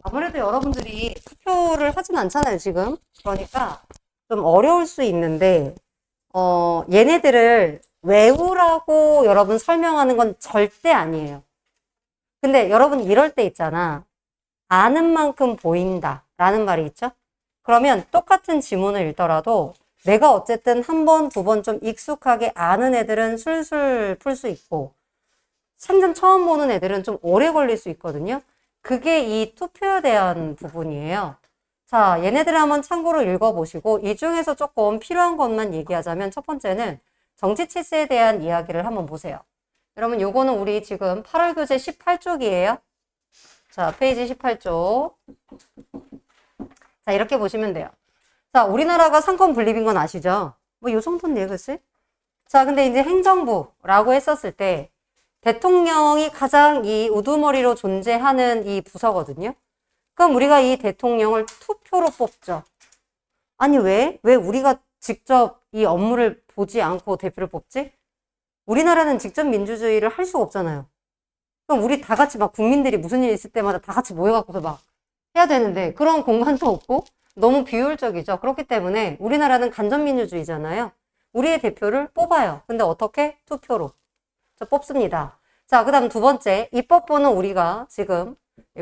아무래도 여러분들이 투표를 하진 않잖아요, 지금. 그러니까 좀 어려울 수 있는데, 얘네들을 외우라고 여러분 설명하는 건 절대 아니에요. 근데 여러분 이럴 때 있잖아. 아는 만큼 보인다 라는 말이 있죠? 그러면 똑같은 지문을 읽더라도 내가 어쨌든 한 번, 두 번 좀 익숙하게 아는 애들은 술술 풀 수 있고 생전 처음 보는 애들은 좀 오래 걸릴 수 있거든요. 그게 이 투표에 대한 부분이에요. 자, 얘네들 한번 참고로 읽어보시고 이 중에서 조금 필요한 것만 얘기하자면 첫 번째는 정치 체제에 대한 이야기를 한번 보세요. 여러분 요거는 우리 지금 8월 교재 18쪽이에요. 자, 페이지 18쪽. 자, 이렇게 보시면 돼요. 자, 우리나라가 상권 분립인 건 아시죠? 뭐 요 정도는 글쎄. 자, 근데 이제 행정부라고 했었을 때 대통령이 가장 이 우두머리로 존재하는 이 부서거든요. 그럼 우리가 이 대통령을 투표로 뽑죠. 아니, 왜? 왜 우리가 직접 이 업무를 보지 않고 대표를 뽑지? 우리나라는 직접 민주주의를 할 수가 없잖아요. 그럼 우리 다 같이 막 국민들이 무슨 일 있을 때마다 다 같이 모여갖고서 막 해야 되는데 그런 공간도 없고 너무 비효율적이죠. 그렇기 때문에 우리나라는 간접민주주의잖아요. 우리의 대표를 뽑아요. 근데 어떻게? 투표로. 자, 뽑습니다. 자, 그 다음 두 번째. 입법부는 우리가 지금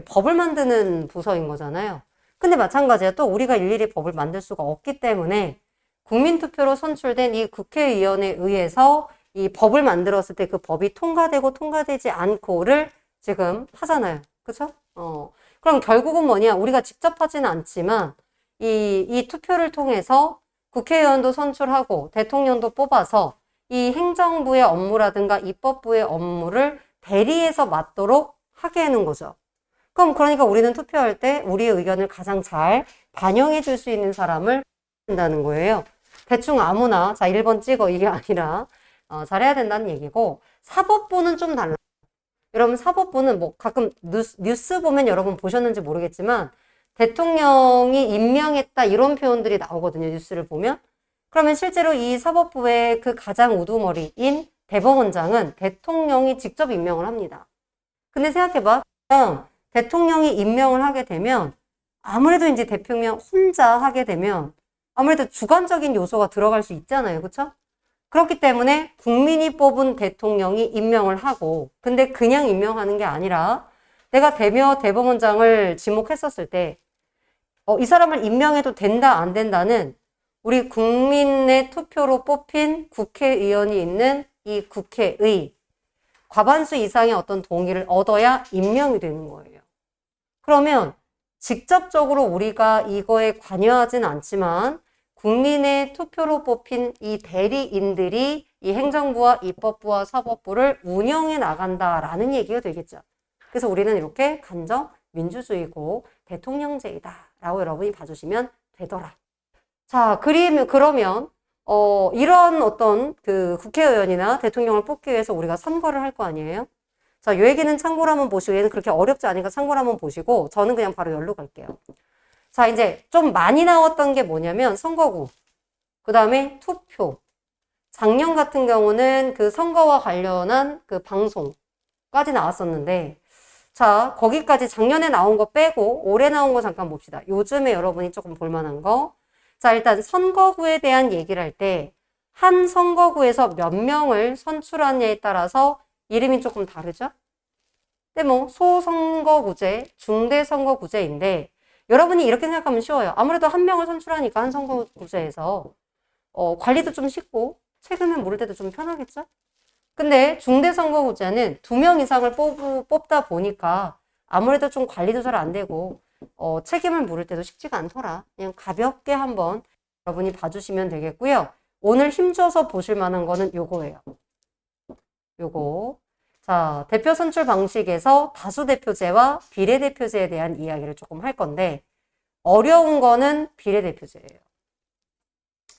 법을 만드는 부서인 거잖아요. 근데 마찬가지야. 또 우리가 일일이 법을 만들 수가 없기 때문에 국민투표로 선출된 이 국회의원에 의해서 이 법을 만들었을 때 그 법이 통과되고 통과되지 않고를 지금 하잖아요. 그쵸? 그럼 결국은 뭐냐? 우리가 직접 하지는 않지만 이 투표를 통해서 국회의원도 선출하고 대통령도 뽑아서 이 행정부의 업무라든가 입법부의 업무를 대리해서 맡도록 하게 하는 거죠. 그럼 그러니까 우리는 투표할 때 우리의 의견을 가장 잘 반영해 줄 수 있는 사람을 한다는 거예요. 대충 아무나 자 1번 찍어 이게 아니라 잘해야 된다는 얘기고 사법부는 좀 달라요. 여러분 사법부는 뭐 가끔 뉴스 보면 여러분 보셨는지 모르겠지만 대통령이 임명했다 이런 표현들이 나오거든요. 뉴스를 보면. 그러면 실제로 이 사법부의 그 가장 우두머리인 대법원장은 대통령이 직접 임명을 합니다. 근데 생각해봐. 대통령이 임명을 하게 되면 아무래도 이제 대통령 혼자 하게 되면 아무래도 주관적인 요소가 들어갈 수 있잖아요. 그쵸? 그렇기 때문에 국민이 뽑은 대통령이 임명을 하고 근데 그냥 임명하는 게 아니라 내가 대법원장을 지목했었을 때 이 사람을 임명해도 된다 안 된다는 우리 국민의 투표로 뽑힌 국회의원이 있는 이 국회의 과반수 이상의 어떤 동의를 얻어야 임명이 되는 거예요. 그러면 직접적으로 우리가 이거에 관여하진 않지만 국민의 투표로 뽑힌 이 대리인들이 이 행정부와 입법부와 사법부를 운영해 나간다라는 얘기가 되겠죠. 그래서 우리는 이렇게 간접 민주주의고 대통령제이다 라고 여러분이 봐주시면 되더라. 자, 그러면 이런 어떤 그 국회의원이나 대통령을 뽑기 위해서 우리가 선거를 할 거 아니에요? 자, 요 얘기는 참고로 한번 보시고 얘는 그렇게 어렵지 않으니까 참고로 한번 보시고 저는 그냥 바로 열로 갈게요. 자, 이제 좀 많이 나왔던 게 뭐냐면 선거구, 그 다음에 투표. 작년 같은 경우는 그 선거와 관련한 그 방송까지 나왔었는데 자, 거기까지 작년에 나온 거 빼고 올해 나온 거 잠깐 봅시다. 요즘에 여러분이 조금 볼만한 거. 자, 일단 선거구에 대한 얘기를 할 때 한 선거구에서 몇 명을 선출하느냐에 따라서 이름이 조금 다르죠? 근데 뭐 소선거구제, 중대선거구제인데 여러분이 이렇게 생각하면 쉬워요. 아무래도 한 명을 선출하니까 한 선거구제에서 관리도 좀 쉽고 책임을 물을 때도 좀 편하겠죠? 근데 중대선거구제는 2명 이상을 뽑다 보니까 아무래도 좀 관리도 잘 안 되고 책임을 물을 때도 쉽지가 않더라. 그냥 가볍게 한번 여러분이 봐주시면 되겠고요. 오늘 힘줘서 보실 만한 거는 요거예요. 요거. 자, 대표 선출 방식에서 다수대표제와 비례대표제에 대한 이야기를 조금 할 건데 어려운 거는 비례대표제예요.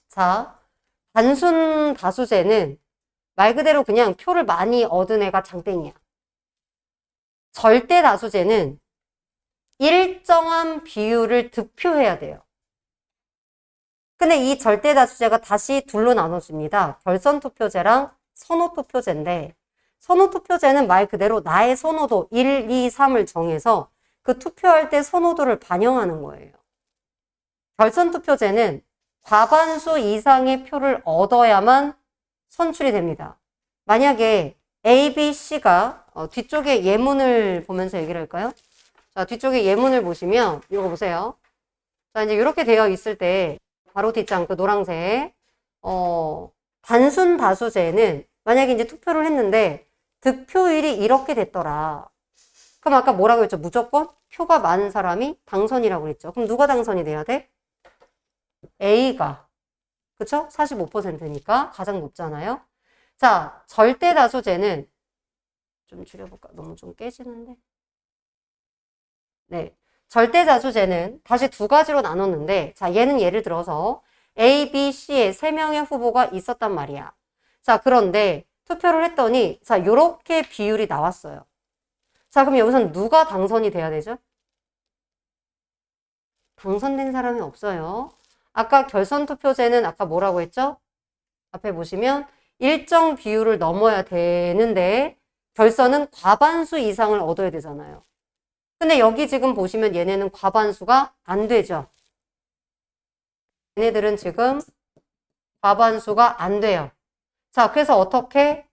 자, 단순 다수제는 말 그대로 그냥 표를 많이 얻은 애가 장땡이야. 절대 다수제는 일정한 비율을 득표해야 돼요. 근데 이 절대 다수제가 다시 둘로 나눠집니다. 결선 투표제랑 선호 투표제인데 선호투표제는 말 그대로 나의 선호도 1, 2, 3을 정해서 그 투표할 때 선호도를 반영하는 거예요. 결선투표제는 과반수 이상의 표를 얻어야만 선출이 됩니다. 만약에 A, B, C가 뒤쪽에 예문을 보면서 얘기를 할까요? 자, 뒤쪽에 예문을 보시면 이거 보세요. 자, 이제 이렇게 되어 있을 때 바로 뒷장 그 노란색 단순 다수제는 만약에 이제 투표를 했는데 득표율이 이렇게 됐더라. 그럼 아까 뭐라고 했죠? 무조건 표가 많은 사람이 당선이라고 했죠. 그럼 누가 당선이 돼야 돼? A가. 그쵸? 45%니까 가장 높잖아요. 자, 절대 다수제는 좀 줄여볼까? 너무 좀 깨지는데. 네. 절대 다수제는 다시 두 가지로 나눴는데, 자, 얘는 예를 들어서 A, B, C에 세 명의 후보가 있었단 말이야. 자, 그런데 투표를 했더니, 자, 요렇게 비율이 나왔어요. 자, 그럼 여기서는 누가 당선이 돼야 되죠? 당선된 사람이 없어요. 아까 결선투표제는 아까 뭐라고 했죠? 앞에 보시면 일정 비율을 넘어야 되는데 결선은 과반수 이상을 얻어야 되잖아요. 근데 여기 지금 보시면 얘네는 과반수가 안 되죠. 얘네들은 지금 과반수가 안 돼요. 자, 그래서 어떻게?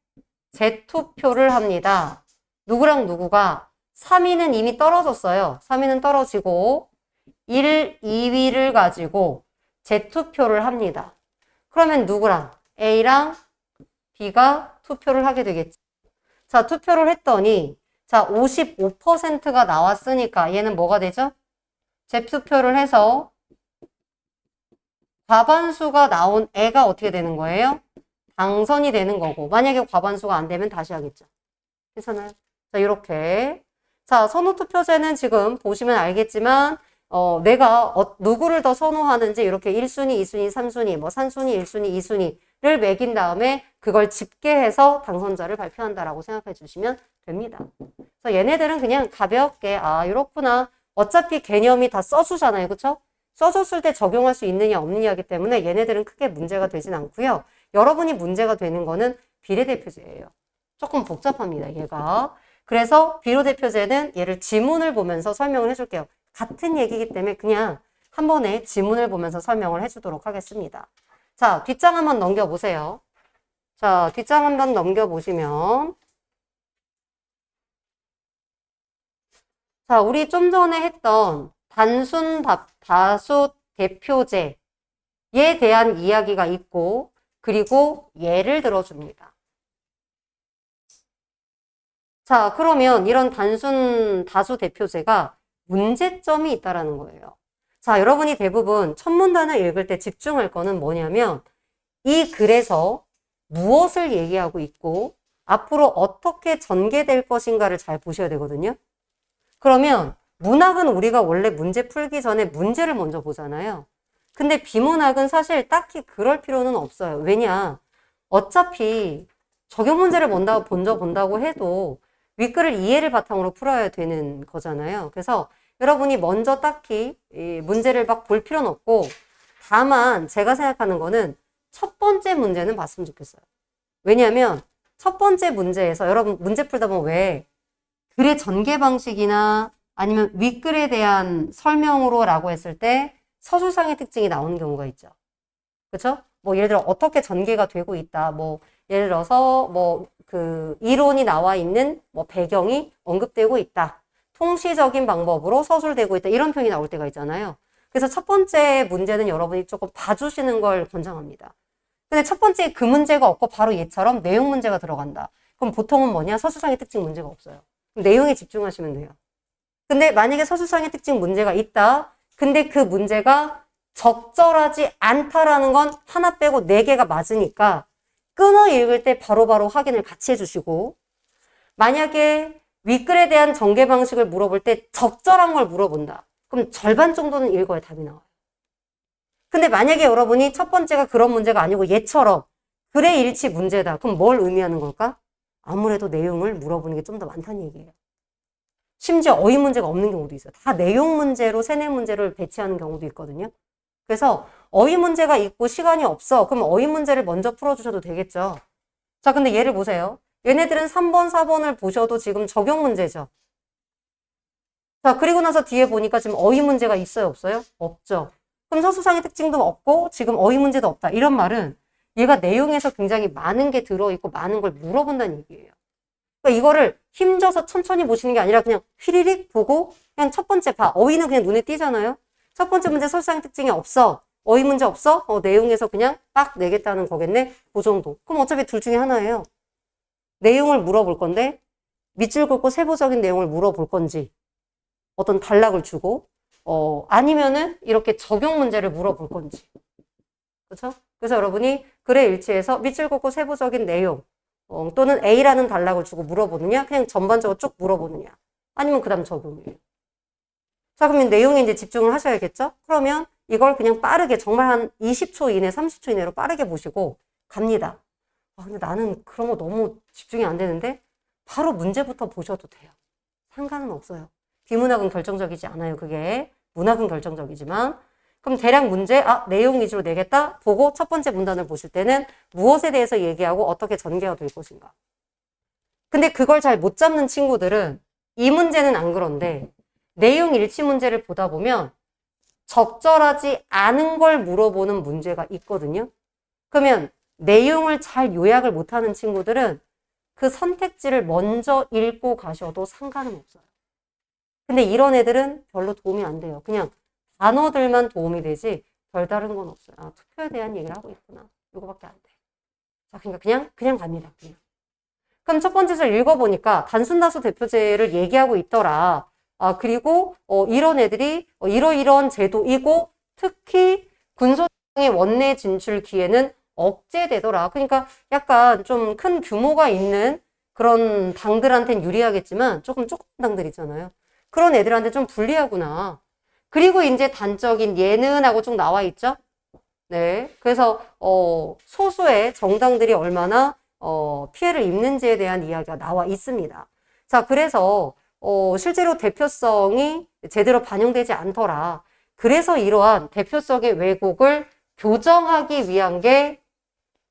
재투표를 합니다. 누구랑 누구가? 3위는 이미 떨어졌어요. 3위는 떨어지고 1, 2위를 가지고 재투표를 합니다. 그러면 누구랑? A랑 B가 투표를 하게 되겠지. 자, 투표를 했더니 자, 55%가 나왔으니까 얘는 뭐가 되죠? 재투표를 해서 과반수가 나온 애가 어떻게 되는 거예요? 당선이 되는 거고 만약에 과반수가 안 되면 다시 하겠죠. 괜찮아요? 자, 이렇게. 자, 선호투표제는 지금 보시면 알겠지만 내가 누구를 더 선호하는지 이렇게 1순위, 2순위, 3순위, 뭐 3순위, 1순위, 2순위를 매긴 다음에 그걸 집계해서 당선자를 발표한다라고 생각해 주시면 됩니다. 그래서 얘네들은 그냥 가볍게 아, 이렇구나. 어차피 개념이 다 써주잖아요. 그쵸? 써줬을 때 적용할 수 있느냐 없느냐이기 때문에 얘네들은 크게 문제가 되진 않고요. 여러분이 문제가 되는 거는 비례대표제예요. 조금 복잡합니다. 얘가. 그래서 비례대표제는 얘를 지문을 보면서 설명을 해줄게요. 같은 얘기이기 때문에 그냥 한 번에 지문을 보면서 설명을 해주도록 하겠습니다. 자, 뒷장 한번 넘겨보세요. 자, 뒷장 한번 넘겨보시면 자, 우리 좀 전에 했던 단순 다수 대표제에 대한 이야기가 있고 그리고 예를 들어줍니다. 자, 그러면 이런 단순 다수 대표제가 문제점이 있다라는 거예요. 자, 여러분이 대부분 첫 문단을 읽을 때 집중할 거는 뭐냐면 이 글에서 무엇을 얘기하고 있고 앞으로 어떻게 전개될 것인가를 잘 보셔야 되거든요. 그러면 문학은 우리가 원래 문제 풀기 전에 문제를 먼저 보잖아요. 근데 비문학은 사실 딱히 그럴 필요는 없어요. 왜냐? 어차피 적용 문제를 먼저 본다고 해도 윗글을 이해를 바탕으로 풀어야 되는 거잖아요. 그래서 여러분이 먼저 딱히 이 문제를 막 볼 필요는 없고 다만 제가 생각하는 거는 첫 번째 문제는 봤으면 좋겠어요. 왜냐하면 첫 번째 문제에서 여러분 문제 풀다 보면 왜 글의 전개 방식이나 아니면 윗글에 대한 설명으로 라고 했을 때 서술상의 특징이 나오는 경우가 있죠. 그렇죠? 뭐 예를 들어 어떻게 전개가 되고 있다. 뭐 예를 들어서 뭐 그 이론이 나와 있는 뭐 배경이 언급되고 있다. 통시적인 방법으로 서술되고 있다. 이런 표현이 나올 때가 있잖아요. 그래서 첫 번째 문제는 여러분이 조금 봐주시는 걸 권장합니다. 근데 첫 번째 그 문제가 없고 바로 얘처럼 내용 문제가 들어간다. 그럼 보통은 뭐냐? 서술상의 특징 문제가 없어요. 그럼 내용에 집중하시면 돼요. 근데 만약에 서술상의 특징 문제가 있다. 근데 그 문제가 적절하지 않다라는 건 하나 빼고 4개가 맞으니까 끊어 읽을 때 바로바로 확인을 같이 해주시고 만약에 윗글에 대한 전개 방식을 물어볼 때 적절한 걸 물어본다. 그럼 절반 정도는 읽어야 답이 나와요. 근데 만약에 여러분이 첫 번째가 그런 문제가 아니고 얘처럼 글의 일치 문제다. 그럼 뭘 의미하는 걸까? 아무래도 내용을 물어보는 게 좀 더 많다는 얘기예요. 심지어 어휘 문제가 없는 경우도 있어요. 다 내용 문제로 세뇌 문제를 배치하는 경우도 있거든요. 그래서 어휘 문제가 있고 시간이 없어. 그럼 어휘 문제를 먼저 풀어주셔도 되겠죠. 자, 근데 예를 보세요. 얘네들은 3번, 4번을 보셔도 지금 적용 문제죠. 자, 그리고 나서 뒤에 보니까 지금 어휘 문제가 있어요, 없어요? 없죠. 그럼 서술상의 특징도 없고 지금 어휘 문제도 없다. 이런 말은 얘가 내용에서 굉장히 많은 게 들어있고 많은 걸 물어본다는 얘기예요. 그러니까 이거를 힘줘서 천천히 보시는 게 아니라 그냥 휘리릭 보고 그냥 첫 번째 봐. 어휘는 그냥 눈에 띄잖아요. 첫 번째 문제 서술상의 특징이 없어. 어휘 문제 없어? 내용에서 그냥 빡 내겠다는 거겠네? 그 정도. 그럼 어차피 둘 중에 하나예요. 내용을 물어볼 건데 밑줄 긋고 세부적인 내용을 물어볼 건지 어떤 단락을 주고 아니면은 이렇게 적용 문제를 물어볼 건지. 그렇죠? 그래서 여러분이 글의 일치에서 밑줄 긋고 세부적인 내용 또는 A라는 단락을 주고 물어보느냐 그냥 전반적으로 쭉 물어보느냐 아니면 그 다음 적용이에요. 자, 그러면 내용에 이제 집중을 하셔야겠죠? 그러면 이걸 그냥 빠르게 정말 한 20초 이내 30초 이내로 빠르게 보시고 갑니다. 근데 나는 그런 거 너무 집중이 안 되는데 바로 문제부터 보셔도 돼요. 상관은 없어요. 비문학은 결정적이지 않아요. 그게 문학은 결정적이지만 그럼 대략 문제 내용 위주로 내겠다 보고 첫 번째 문단을 보실 때는 무엇에 대해서 얘기하고 어떻게 전개가 될 것인가. 근데 그걸 잘 못 잡는 친구들은 이 문제는 안 그런데 내용 일치 문제를 보다 보면 적절하지 않은 걸 물어보는 문제가 있거든요. 그러면 내용을 잘 요약을 못하는 친구들은 그 선택지를 먼저 읽고 가셔도 상관은 없어요. 근데 이런 애들은 별로 도움이 안 돼요. 그냥 단어들만 도움이 되지 별다른 건 없어요. 투표에 대한 얘기를 하고 있구나. 이거밖에 안 돼. 자, 그러니까 그냥 갑니다. 그냥. 그럼 첫 번째 줄 읽어보니까 단순다수 대표제를 얘기하고 있더라. 그리고 이런 애들이 이러이러한 제도이고 특히 군소정의 원내 진출 기회는 억제되더라. 그러니까 약간 좀 큰 규모가 있는 그런 당들한테는 유리하겠지만 조금 당들 있잖아요. 그런 애들한테 좀 불리하구나. 그리고 이제 단적인 예는 하고 쭉 나와 있죠. 네. 그래서 소수의 정당들이 얼마나 피해를 입는지에 대한 이야기가 나와 있습니다. 자, 그래서 실제로 대표성이 제대로 반영되지 않더라. 그래서 이러한 대표성의 왜곡을 교정하기 위한 게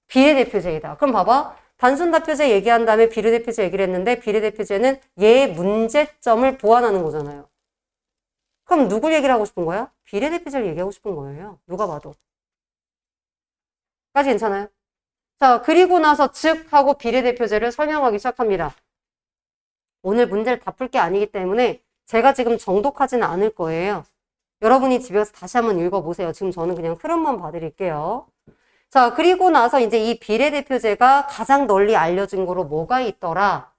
비례대표제이다. 그럼 봐봐. 단순다표제 얘기한 다음에 비례대표제 얘기를 했는데 비례대표제는 얘의 문제점을 보완하는 거잖아요. 그럼 누굴 얘기를 하고 싶은 거야? 비례대표제를 얘기하고 싶은 거예요. 누가 봐도. 까지 괜찮아요? 자, 그리고 나서 즉 하고 비례대표제를 설명하기 시작합니다. 오늘 문제를 다 풀 게 아니기 때문에 제가 지금 정독하지는 않을 거예요. 여러분이 집에서 다시 한번 읽어보세요. 지금 저는 그냥 흐름만 봐드릴게요. 자, 그리고 나서 이제 이 비례대표제가 가장 널리 알려진 거로 뭐가 있더라?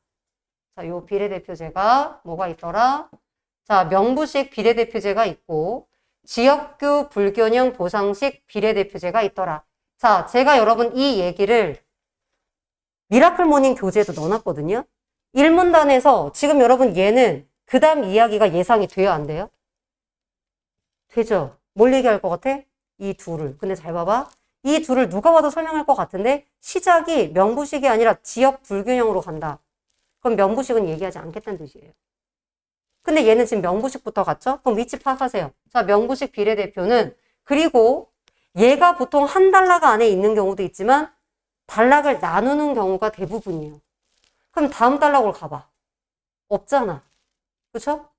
자, 요 비례대표제가 뭐가 있더라? 자, 명부식 비례대표제가 있고 지역구 불균형 보상식 비례대표제가 있더라. 자, 제가 여러분 이 얘기를 미라클 모닝 교재에도 넣어놨거든요. 1문단에서 지금 여러분 얘는 그 다음 이야기가 예상이 돼요, 안 돼요? 되죠? 뭘 얘기할 것 같아? 이 둘을. 근데 잘 봐봐. 이 둘을 누가 봐도 설명할 것 같은데 시작이 명부식이 아니라 지역 불균형으로 간다. 그럼 명부식은 얘기하지 않겠다는 뜻이에요. 근데 얘는 지금 명부식부터 갔죠? 그럼 위치 파악하세요. 자, 명부식 비례대표는 그리고 얘가 보통 한 단락 안에 있는 경우도 있지만 단락을 나누는 경우가 대부분이에요. 그럼 다음 단락으로 가봐. 없잖아. 그쵸?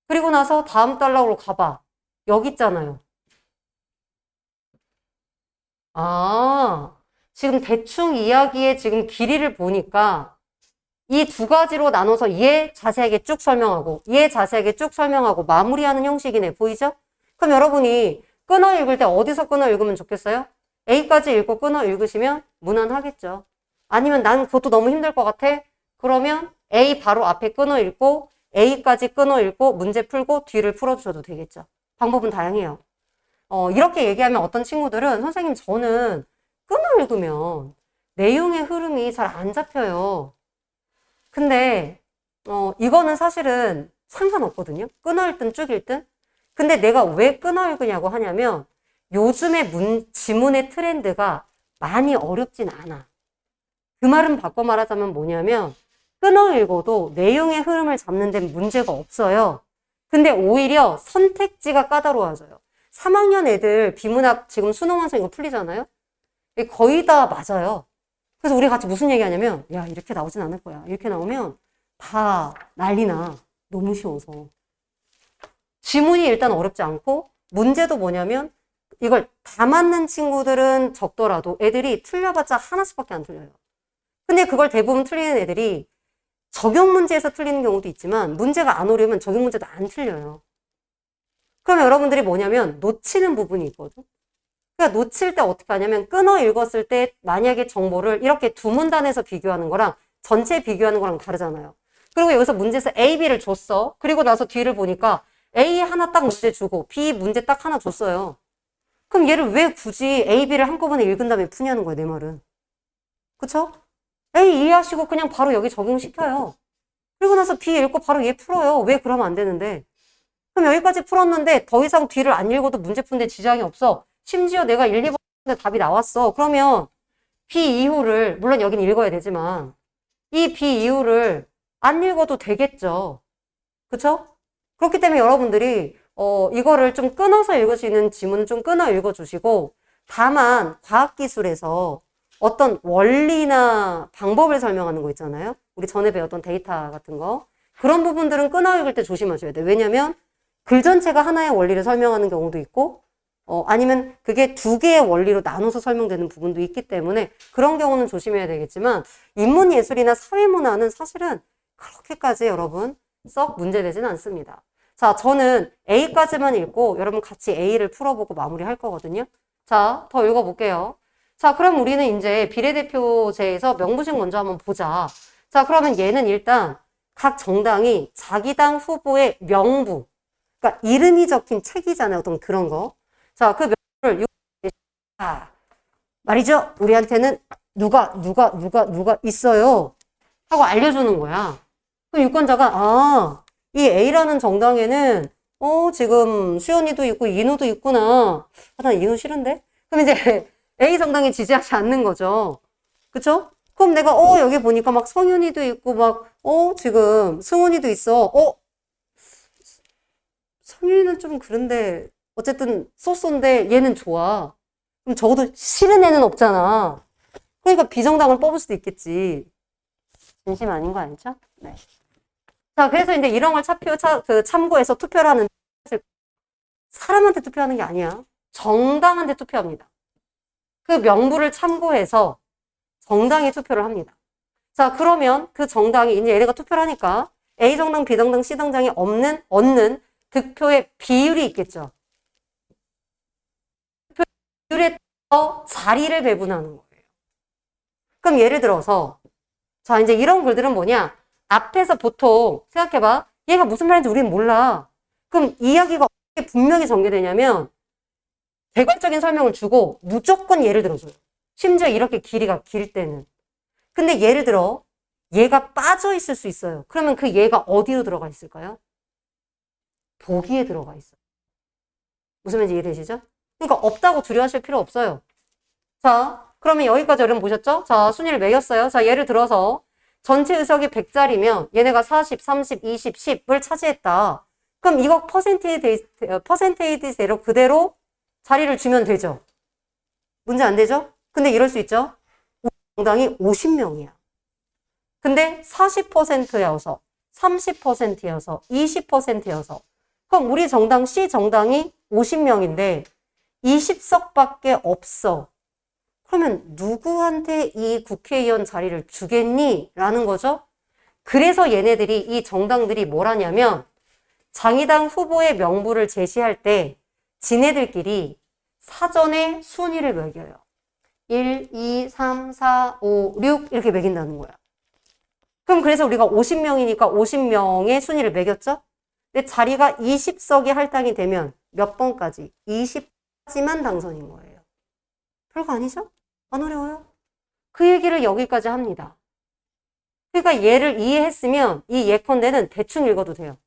그리고 나서 다음 단락으로 가봐. 여기 있잖아요. 지금 대충 이야기의 지금 길이를 보니까 이 두 가지로 나눠서 얘 자세하게 쭉 설명하고 얘 자세하게 쭉 설명하고 마무리하는 형식이네. 보이죠? 그럼 여러분이 끊어 읽을 때 어디서 끊어 읽으면 좋겠어요? A까지 읽고 끊어 읽으시면 무난하겠죠. 아니면 난 그것도 너무 힘들 것 같아? 그러면 A 바로 앞에 끊어 읽고 A까지 끊어 읽고 문제 풀고 뒤를 풀어주셔도 되겠죠. 방법은 다양해요. 이렇게 얘기하면 어떤 친구들은 선생님 저는 끊어 읽으면 내용의 흐름이 잘 안 잡혀요. 근데 이거는 사실은 상관없거든요. 끊어 읽든 쭉 읽든. 근데 내가 왜 끊어 읽으냐고 하냐면 요즘의 지문의 트렌드가 많이 어렵진 않아. 그 말은 바꿔 말하자면 뭐냐면 끊어 읽어도 내용의 흐름을 잡는 데는 문제가 없어요. 근데 오히려 선택지가 까다로워져요. 3학년 애들 비문학 지금 수능 완성 이거 풀리잖아요? 거의 다 맞아요. 그래서 우리 같이 무슨 얘기 하냐면, 야, 이렇게 나오진 않을 거야. 이렇게 나오면 다 난리나. 너무 쉬워서. 지문이 일단 어렵지 않고, 문제도 뭐냐면, 이걸 다 맞는 친구들은 적더라도 애들이 틀려봤자 하나씩밖에 안 틀려요. 근데 그걸 대부분 틀리는 애들이 적용 문제에서 틀리는 경우도 있지만, 문제가 안 오려면 적용 문제도 안 틀려요. 그럼 여러분들이 뭐냐면, 놓치는 부분이 있거든. 그러니까 놓칠 때 어떻게 하냐면, 끊어 읽었을 때 만약에 정보를 이렇게 두 문단에서 비교하는 거랑 전체 비교하는 거랑 다르잖아요. 그리고 여기서 문제에서 A, B를 줬어. 그리고 나서 뒤를 보니까 A 하나 딱 문제 주고 B 문제 딱 하나 줬어요. 그럼 얘를 왜 굳이 A, B를 한꺼번에 읽은 다음에 푸냐는 거야, 내 말은. 그쵸? A 이해하시고 그냥 바로 여기 적용시켜요. 그리고 나서 B 읽고 바로 얘 풀어요. 왜 그러면 안 되는데? 그럼 여기까지 풀었는데 더 이상 뒤를 안 읽어도 문제 푸는데 지장이 없어. 심지어 내가 1, 2번 했는데 답이 나왔어. 그러면 B 이후를, 물론 여긴 읽어야 되지만, 이 B 이후를 안 읽어도 되겠죠. 그쵸? 그렇기 때문에 여러분들이 이거를 좀 끊어서 읽을 수 있는 지문은 좀 끊어 읽어주시고, 다만 과학기술에서 어떤 원리나 방법을 설명하는 거 있잖아요. 우리 전에 배웠던 데이터 같은 거. 그런 부분들은 끊어 읽을 때 조심하셔야 돼요. 왜냐면 글 전체가 하나의 원리를 설명하는 경우도 있고, 아니면 그게 두 개의 원리로 나눠서 설명되는 부분도 있기 때문에 그런 경우는 조심해야 되겠지만, 인문예술이나 사회문화는 사실은 그렇게까지 여러분 썩 문제되지는 않습니다. 자, 저는 A까지만 읽고 여러분 같이 A를 풀어보고 마무리할 거거든요. 자, 더 읽어볼게요. 자, 그럼 우리는 이제 비례대표제에서 명부식 먼저 한번 보자. 자, 그러면 얘는 일단 각 정당이 자기 당 후보의 명부, 그러니까 이름이 적힌 책이잖아요. 어떤 그런 거. 자, 그 명부를 말이죠. 우리한테는 누가 있어요. 하고 알려주는 거야. 그럼 유권자가, 이 A라는 정당에는, 지금 수연이도 있고, 인우도 있구나. 난 인우 싫은데? 그럼 이제 A 정당에 지지하지 않는 거죠. 그쵸? 그럼 내가, 여기 보니까 막 성윤이도 있고, 막, 지금 승훈이도 있어. 성윤이는 좀 그런데, 어쨌든 쏘쏘인데 얘는 좋아. 그럼 적어도 싫은 애는 없잖아. 그러니까 비정당을 뽑을 수도 있겠지. 진심 아닌 거 아니죠? 네. 자, 그래서 이제 이런 걸 참고해서 투표를 하는, 사람한테 투표하는 게 아니야. 정당한테 투표합니다. 그 명부를 참고해서 정당에 투표를 합니다. 자, 그러면 그 정당이, 이제 얘네가 투표를 하니까 A정당, B정당, C정당이 얻는 득표의 비율이 있겠죠. 비율에 따라서 자리를 배분하는 거예요. 그럼 예를 들어서, 자, 이제 이런 글들은 뭐냐? 앞에서 보통 생각해봐. 얘가 무슨 말인지 우리는 몰라. 그럼 이야기가 어떻게 분명히 전개되냐면 개괄적인 설명을 주고 무조건 예를 들어줘요. 심지어 이렇게 길이가 길 때는. 근데 예를 들어 얘가 빠져 있을 수 있어요. 그러면 그 얘가 어디로 들어가 있을까요? 보기에 들어가 있어요. 무슨 말인지 이해되시죠? 그러니까 없다고 두려워하실 필요 없어요. 자, 그러면 여기까지 여러분 보셨죠? 자, 순위를 매겼어요. 자, 예를 들어서 전체 의석이 100자리면 얘네가 40, 30, 20, 10을 차지했다. 그럼 이거 퍼센테이지대로 그대로 자리를 주면 되죠. 문제 안 되죠? 근데 이럴 수 있죠? 정당이 50명이야. 근데 40%여서, 30%여서, 20%여서. 그럼 우리 정당 C 정당이 50명인데 20석밖에 없어. 그러면 누구한테 이 국회의원 자리를 주겠니? 라는 거죠. 그래서 얘네들이, 이 정당들이 뭘 하냐면 장의당 후보의 명부를 제시할 때 지네들끼리 사전에 순위를 매겨요. 1, 2, 3, 4, 5, 6 이렇게 매긴다는 거야. 그럼 그래서 우리가 50명이니까 50명의 순위를 매겼죠? 근데 자리가 20석이 할당이 되면 몇 번까지? 20까지만 당선인 거예요. 별거 아니죠? 안 어려워요? 그 얘기를 여기까지 합니다. 그러니까 얘를 이해했으면 이 예컨대는 대충 읽어도 돼요.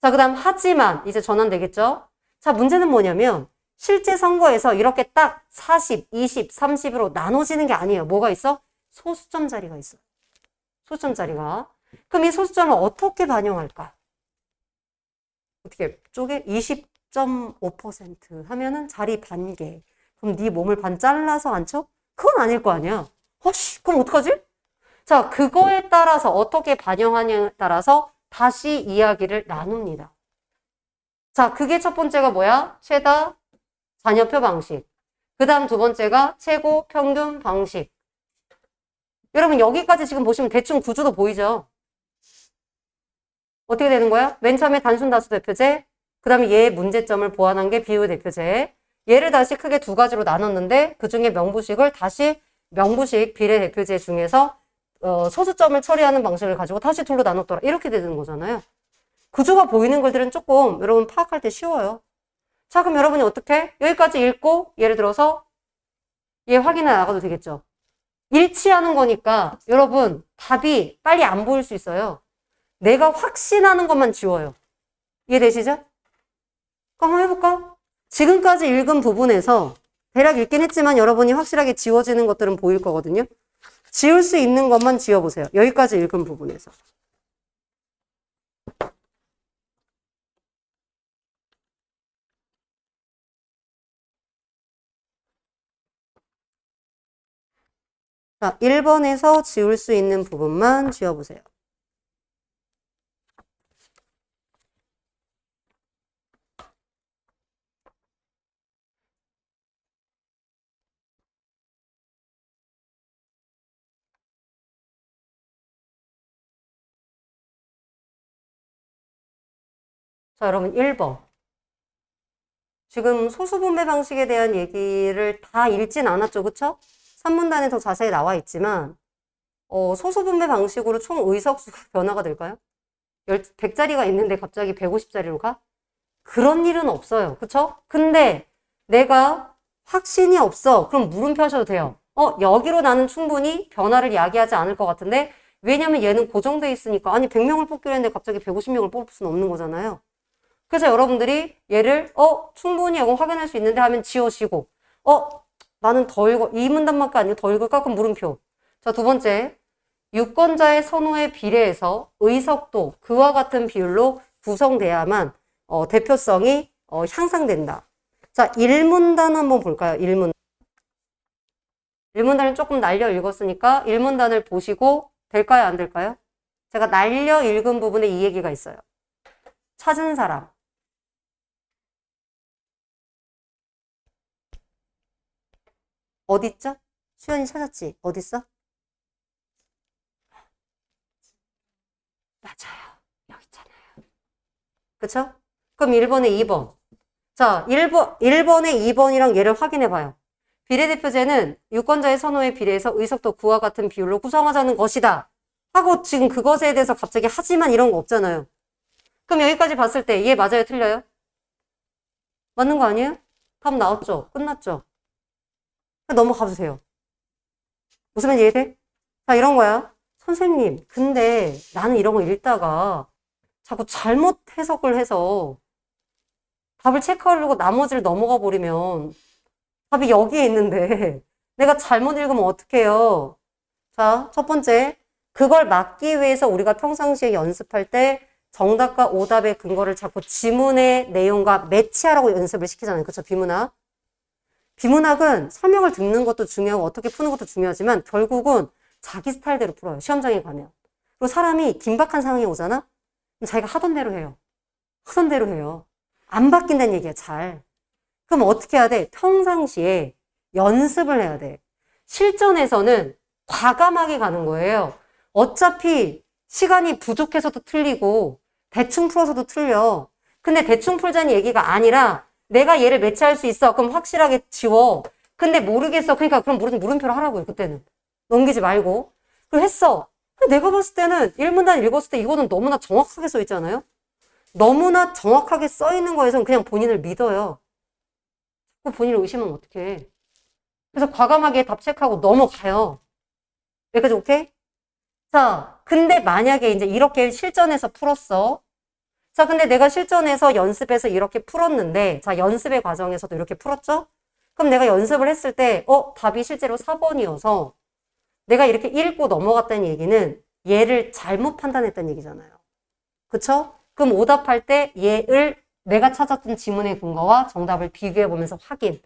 자, 그 다음 하지만 이제 전환되겠죠? 자, 문제는 뭐냐면 실제 선거에서 이렇게 딱 40, 20, 30으로 나눠지는 게 아니에요. 뭐가 있어? 소수점 자리가 있어요. 소수점 자리가. 그럼 이 소수점을 어떻게 반영할까? 어떻게 쪼개? 20.5% 하면은 자리 반 개. 그럼 네 몸을 반 잘라서 앉혀? 그건 아닐 거 아니야. 그럼 어떡하지? 자, 그거에 따라서 어떻게 반영하냐에 따라서 다시 이야기를 나눕니다. 자, 그게 첫 번째가 뭐야? 최다 잔여표 방식. 그 다음 두 번째가 최고 평균 방식. 여러분, 여기까지 지금 보시면 대충 구조도 보이죠? 어떻게 되는 거야? 맨 처음에 단순 다수 대표제, 그 다음에 얘의 문제점을 보완한 게 비유 대표제. 얘를 다시 크게 두 가지로 나눴는데 그 중에 명부식을 다시 명부식 비례 대표제 중에서 소수점을 처리하는 방식을 가지고 다시 둘로 나눴더라. 이렇게 되는 거잖아요. 구조가 보이는 것들은 조금 여러분 파악할 때 쉬워요. 자, 그럼 여러분이 어떻게? 여기까지 읽고 예를 들어서 얘 확인해 나가도 되겠죠. 일치하는 거니까 여러분 답이 빨리 안 보일 수 있어요. 내가 확신하는 것만 지워요. 이해되시죠? 그럼 한번 해볼까? 지금까지 읽은 부분에서 대략 읽긴 했지만 여러분이 확실하게 지워지는 것들은 보일 거거든요. 지울 수 있는 것만 지워보세요. 여기까지 읽은 부분에서. 자, 1번에서 지울 수 있는 부분만 지워보세요. 자, 여러분 1번. 지금 소수분배 방식에 대한 얘기를 다 읽진 않았죠, 그쵸? 3문단에 더 자세히 나와 있지만 소수분배 방식으로 총 의석수가 변화가 될까요? 100자리가 있는데 갑자기 150자리로 가? 그런 일은 없어요, 그쵸? 근데 내가 확신이 없어. 그럼 물음표 하셔도 돼요. 여기로 나는 충분히 변화를 야기하지 않을 것 같은데 왜냐면 얘는 고정돼 있으니까 아니 100명을 뽑기로 했는데 갑자기 150명을 뽑을 수는 없는 거잖아요. 그래서 여러분들이 얘를 충분히 이거 확인할 수 있는데 하면 지워지고 나는 더 읽어 이 문단밖에 아니고 더 읽을까? 그럼 물음표. 자, 두 번째 유권자의 선호에 비례해서 의석도 그와 같은 비율로 구성돼야만 대표성이 향상된다. 자, 1문단 한번 볼까요? 1문단. 1문단을 조금 날려 읽었으니까 1문단을 보시고 될까요? 안 될까요? 제가 날려 읽은 부분에 이 얘기가 있어요. 찾은 사람. 어딨죠? 수연이 찾았지? 어딨어? 맞아요. 여기 있잖아요. 그쵸? 그럼 1번에 2번. 자, 1번에 2번이랑 얘를 확인해 봐요. 비례대표제는 유권자의 선호에 비례해서 의석도 그와 같은 비율로 구성하자는 것이다. 하고 지금 그것에 대해서 갑자기 하지만 이런 거 없잖아요. 그럼 여기까지 봤을 때 얘 맞아요? 틀려요? 맞는 거 아니에요? 답 나왔죠? 끝났죠? 넘어가 주세요. 무슨 이해돼? 자, 이런 거야. 선생님, 근데 나는 이런 거 읽다가 자꾸 잘못 해석을 해서 답을 체크하려고 나머지를 넘어가 버리면 답이 여기에 있는데 내가 잘못 읽으면 어떡해요? 자, 첫 번째. 그걸 막기 위해서 우리가 평상시에 연습할 때 정답과 오답의 근거를 자꾸 지문의 내용과 매치하라고 연습을 시키잖아요. 그쵸? 비문학. 비문학은 설명을 듣는 것도 중요하고 어떻게 푸는 것도 중요하지만 결국은 자기 스타일대로 풀어요. 시험장에 가면. 그리고 사람이 긴박한 상황이 오잖아? 그럼 자기가 하던 대로 해요. 하던 대로 해요. 안 바뀐다는 얘기야, 잘. 그럼 어떻게 해야 돼? 평상시에 연습을 해야 돼. 실전에서는 과감하게 가는 거예요. 어차피 시간이 부족해서도 틀리고 대충 풀어서도 틀려. 근데 대충 풀자는 얘기가 아니라 내가 얘를 매치할 수 있어. 그럼 확실하게 지워. 근데 모르겠어. 그러니까 그럼 물음표로 하라고요. 그때는. 넘기지 말고. 그리고 했어. 내가 봤을 때는 1문단 읽었을 때 이거는 너무나 정확하게 써 있잖아요. 너무나 정확하게 써 있는 거에선 그냥 본인을 믿어요. 본인을 의심하면 어떡해. 그래서 과감하게 답 체크하고 넘어가요. 여기까지 오케이? 자, 근데 만약에 이제 이렇게 실전에서 풀었어. 자, 근데 내가 실전에서 연습해서 이렇게 풀었는데, 자, 연습의 과정에서도 이렇게 풀었죠? 그럼 내가 연습을 했을 때, 답이 실제로 4번이어서 내가 이렇게 읽고 넘어갔다는 얘기는 얘를 잘못 판단했다는 얘기잖아요. 그쵸? 그럼 오답할 때 얘를 내가 찾았던 지문의 근거와 정답을 비교해 보면서 확인.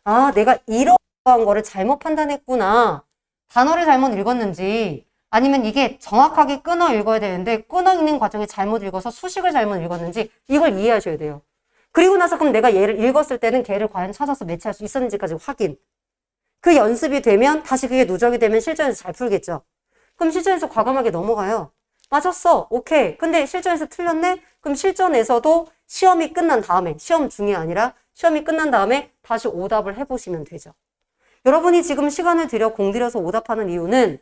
아, 내가 이러한 거를 잘못 판단했구나. 단어를 잘못 읽었는지 아니면 이게 정확하게 끊어 읽어야 되는데 끊어 읽는 과정에 잘못 읽어서 수식을 잘못 읽었는지 이걸 이해하셔야 돼요. 그리고 나서 그럼 내가 얘를 읽었을 때는 걔를 과연 찾아서 매치할 수 있었는지까지 확인. 그 연습이 되면 다시 그게 누적이 되면 실전에서 잘 풀겠죠. 그럼 실전에서 과감하게 넘어가요. 맞았어. 오케이. 근데 실전에서 틀렸네? 그럼 실전에서도 시험이 끝난 다음에, 시험 중이 아니라 시험이 끝난 다음에 다시 오답을 해보시면 되죠. 여러분이 지금 시간을 들여 공들여서 오답하는 이유는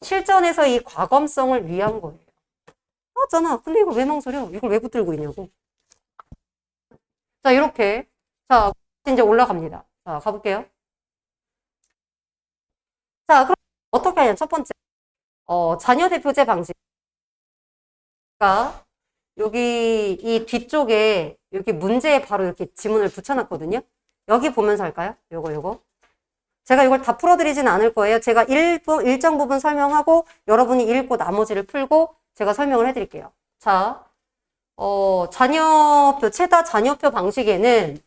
실전에서 이 과감성을 위한 거예요. 맞잖아. 근데 이걸 왜 망설여? 이걸 왜 붙들고 있냐고. 자, 이렇게. 자, 이제 올라갑니다. 자, 가볼게요. 자, 그럼 어떻게 하냐? 첫 번째. 자녀 대표제 방식. 그러니까 여기 이 뒤쪽에 여기 문제에 바로 이렇게 지문을 붙여놨거든요. 여기 보면서 할까요? 요거. 제가 이걸 다 풀어드리진 않을 거예요. 제가 일정 부분 설명하고 여러분이 읽고 나머지를 풀고 제가 설명을 해드릴게요. 자, 자녀표, 최다 자녀표 방식에는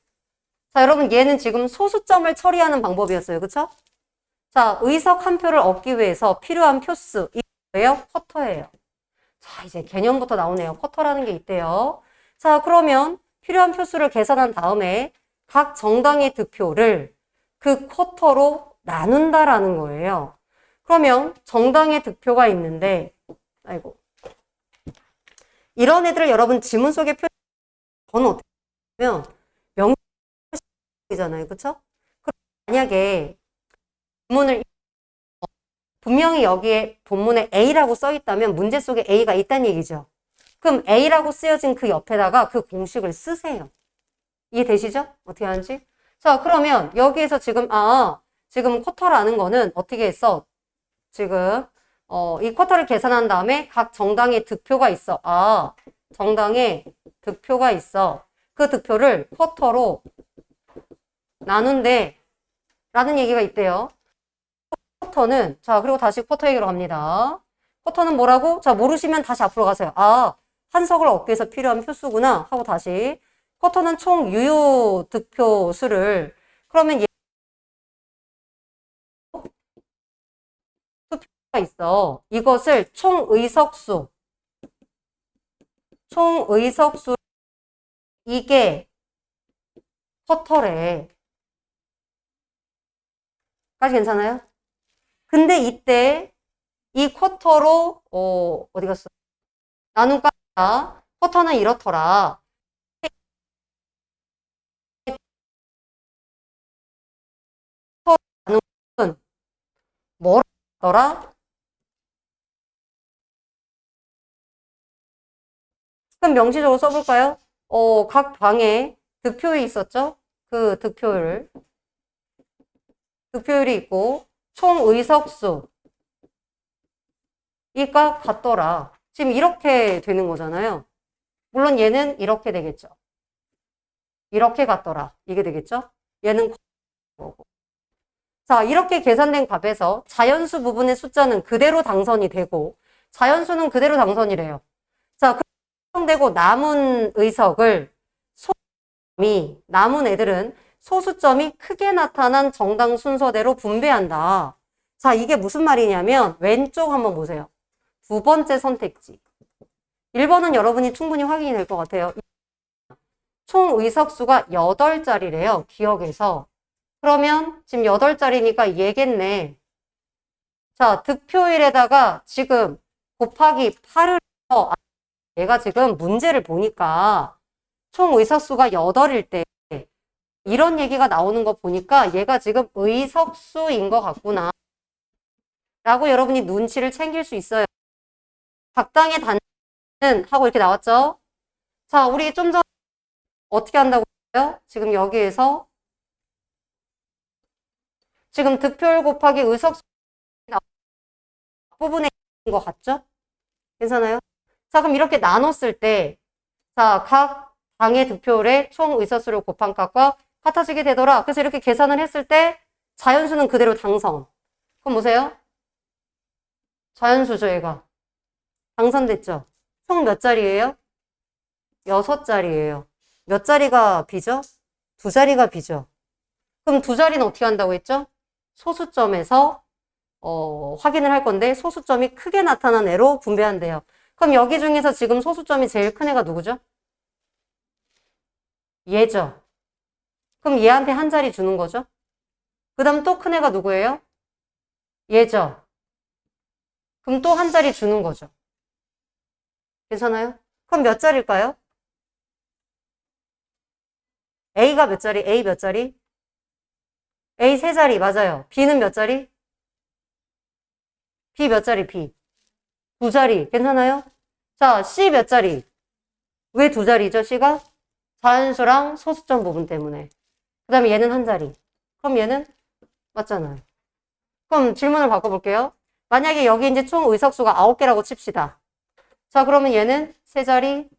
자, 여러분 얘는 지금 소수점을 처리하는 방법이었어요. 그쵸? 자, 의석 한 표를 얻기 위해서 필요한 표수. 이거예요? 쿼터예요. 자, 이제 개념부터 나오네요. 쿼터라는 게 있대요. 자, 그러면 필요한 표수를 계산한 다음에 각 정당의 득표를 그 쿼터로 나눈다라는 거예요. 그러면 정당의 득표가 있는데, 아이고. 이런 애들을 여러분 지문 속에 저는 어떻게 하면 명이잖아요. 그쵸? 그럼 만약에 지문을 분명히 여기에 본문에 A라고 써 있다면 문제 속에 A가 있다는 얘기죠. 그럼 A라고 쓰여진 그 옆에다가 그 공식을 쓰세요. 이해되시죠? 어떻게 하는지? 자, 그러면 여기에서 지금 지금 쿼터라는 거는 어떻게 했어? 지금 이 쿼터를 계산한 다음에 각 정당의 득표가 있어. 정당의 득표가 있어. 그 득표를 쿼터로 나눈대 라는 얘기가 있대요. 쿼터는 자, 그리고 다시 쿼터 얘기로 갑니다. 쿼터는 뭐라고? 자, 모르시면 다시 앞으로 가세요. 한 석을 얻기 위해서 필요한 표수구나 하고 다시 쿼터는 총 유효 득표 수를 그러면 투표가 있어. 이것을 총 의석수 이게 쿼터래. 까지 괜찮아요? 근데 이때 이 쿼터로 어디 갔어? 나눈 까다 쿼터는 이렇더라. 나누는 뭐더라? 그럼 명시적으로 써볼까요? 각 방에 득표율이 있었죠? 그 득표율이 있고 총 의석수 이가 같더라. 지금 이렇게 되는 거잖아요. 물론 얘는 이렇게 되겠죠. 이렇게 같더라. 이게 되겠죠? 얘는 거고. 자, 이렇게 계산된 값에서 자연수 부분의 숫자는 그대로 당선이 되고 자연수는 그대로 당선이래요. 자, 되고 남은 의석을 남은 애들은 소수점이 크게 나타난 정당 순서대로 분배한다. 자, 이게 무슨 말이냐면 왼쪽 한번 보세요. 두 번째 선택지. 1번은 여러분이 충분히 확인이 될 것 같아요. 총 의석수가 8자리래요. 기억에서. 그러면 지금 8자리니까 얘겠네. 자, 득표율에다가 지금 곱하기 8을 얘가 지금 문제를 보니까 총 의석수가 8일 때 이런 얘기가 나오는 거 보니까 얘가 지금 의석수인 것 같구나 라고 여러분이 눈치를 챙길 수 있어요. 각당의 단위는 하고 이렇게 나왔죠. 자, 우리 좀 전 어떻게 한다고 했어요? 지금 여기에서 지금 득표율 곱하기 의석수 부분에 있는 것 같죠? 괜찮아요? 자, 그럼 이렇게 나눴을 때 자, 각 당의 득표율의 총 의석수를 곱한 값과 같아지게 되더라. 그래서 이렇게 계산을 했을 때 자연수는 그대로 당선. 그럼 보세요. 자연수죠, 얘가. 당선됐죠? 총 몇 자리예요? 6자리예요. 몇 자리가 비죠? 2자리가 비죠. 그럼 2자리는 어떻게 한다고 했죠? 소수점에서 확인을 할 건데 소수점이 크게 나타난 애로 분배한대요. 그럼 여기 중에서 지금 소수점이 제일 큰 애가 누구죠? 얘죠. 그럼 얘한테 한 자리 주는 거죠. 그 다음 또 큰 애가 누구예요? 얘죠. 그럼 또 한 자리 주는 거죠. 괜찮아요? 그럼 몇 자리일까요? A가 몇 자리? A 몇 자리? A 세 자리, 맞아요. B는 몇 자리? B 몇 자리? B. 두 자리. 괜찮아요? 자, C 몇 자리? 왜 두 자리죠, C가? 자연수랑 소수점 부분 때문에. 그 다음에 얘는 한 자리. 그럼 얘는? 맞잖아요. 그럼 질문을 바꿔볼게요. 만약에 여기 이제 총 의석수가 9개라고 칩시다. 자, 그러면 얘는 세 자리,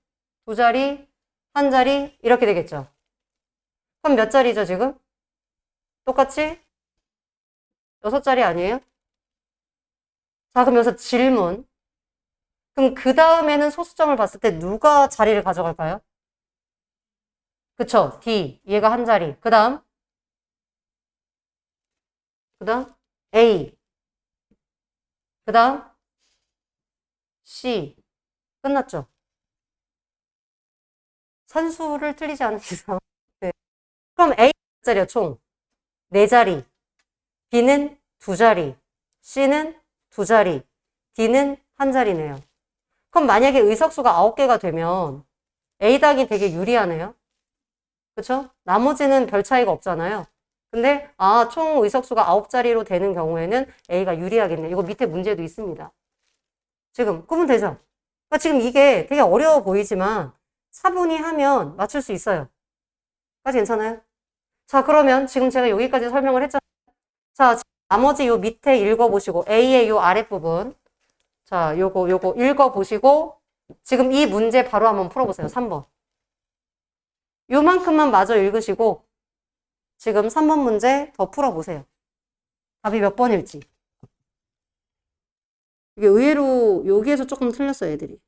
두 자리, 한 자리, 이렇게 되겠죠. 그럼 몇 자리죠, 지금? 똑같이? 6자리 아니에요? 자, 그럼 여기서 질문. 그럼 그 다음에는 소수점을 봤을 때 누가 자리를 가져갈까요? 그쵸? D. 얘가 한 자리. 그 다음? 그 다음? A. 그 다음? C. 끝났죠? 산수를 틀리지 않은 이상. 네. 그럼 A 몇 자리야, 총? 4자리. B는 2자리. C는 2자리. D는 한 자리네요. 그럼 만약에 의석수가 9개가 되면 A당이 되게 유리하네요. 그쵸? 나머지는 별 차이가 없잖아요. 근데 총 의석수가 9자리로 되는 경우에는 A가 유리하겠네. 이거 밑에 문제도 있습니다. 지금 꾸면 되죠? 그러니까 지금 이게 되게 어려워 보이지만 차분히 하면 맞출 수 있어요. 까지 괜찮아요? 자, 그러면 지금 제가 여기까지 설명을 했잖아요. 자, 나머지 요 밑에 읽어보시고 A의 요 아랫부분, 자, 요거 읽어보시고 지금 이 문제 바로 한번 풀어보세요. 3번. 요만큼만 마저 읽으시고 지금 3번 문제 더 풀어보세요. 답이 몇 번일지. 이게 의외로 여기에서 조금 틀렸어요, 애들이.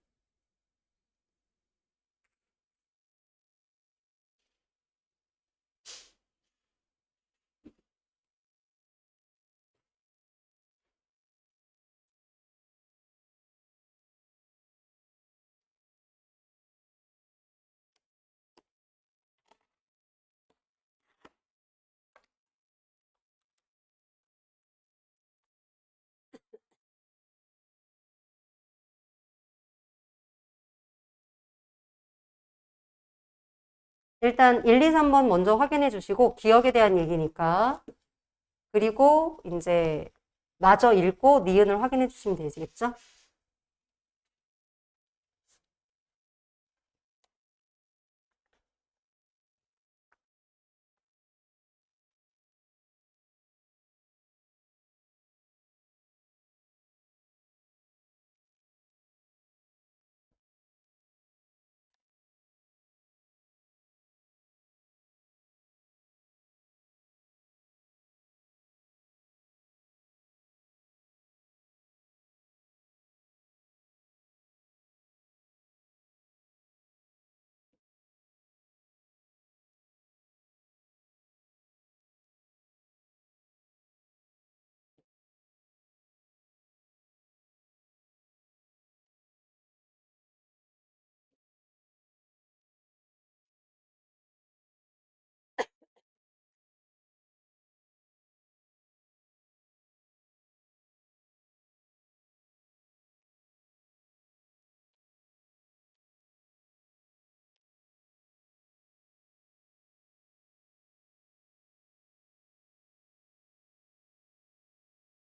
일단 1, 2, 3번 먼저 확인해 주시고 기억에 대한 얘기니까. 그리고 이제 마저 읽고 니은을 확인해 주시면 되겠죠?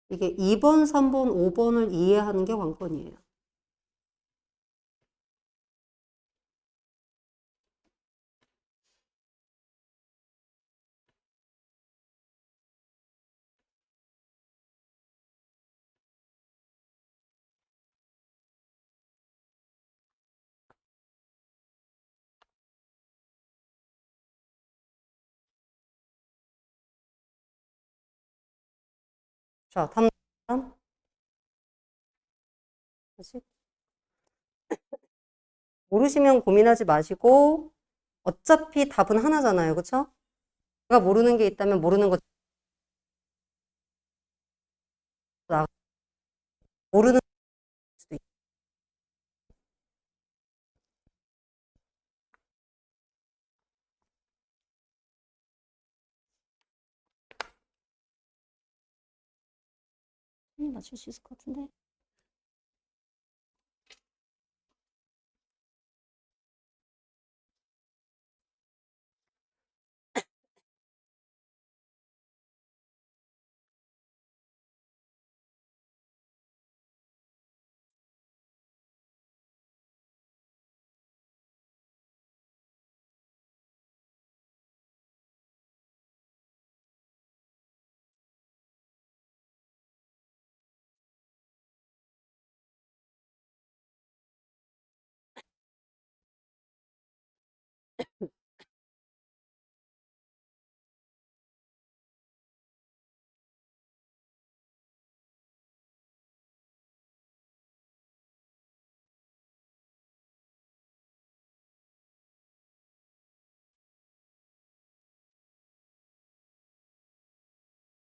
이게 2번, 3번, 5번을 이해하는 게 관건이에요. 자, 다음. 다시. 모르시면 고민하지 마시고 어차피 답은 하나잖아요. 그쵸? 내가 모르는 게 있다면 모르는 거 나 모르는 수도 있 맞출 수 있을 것 같은데.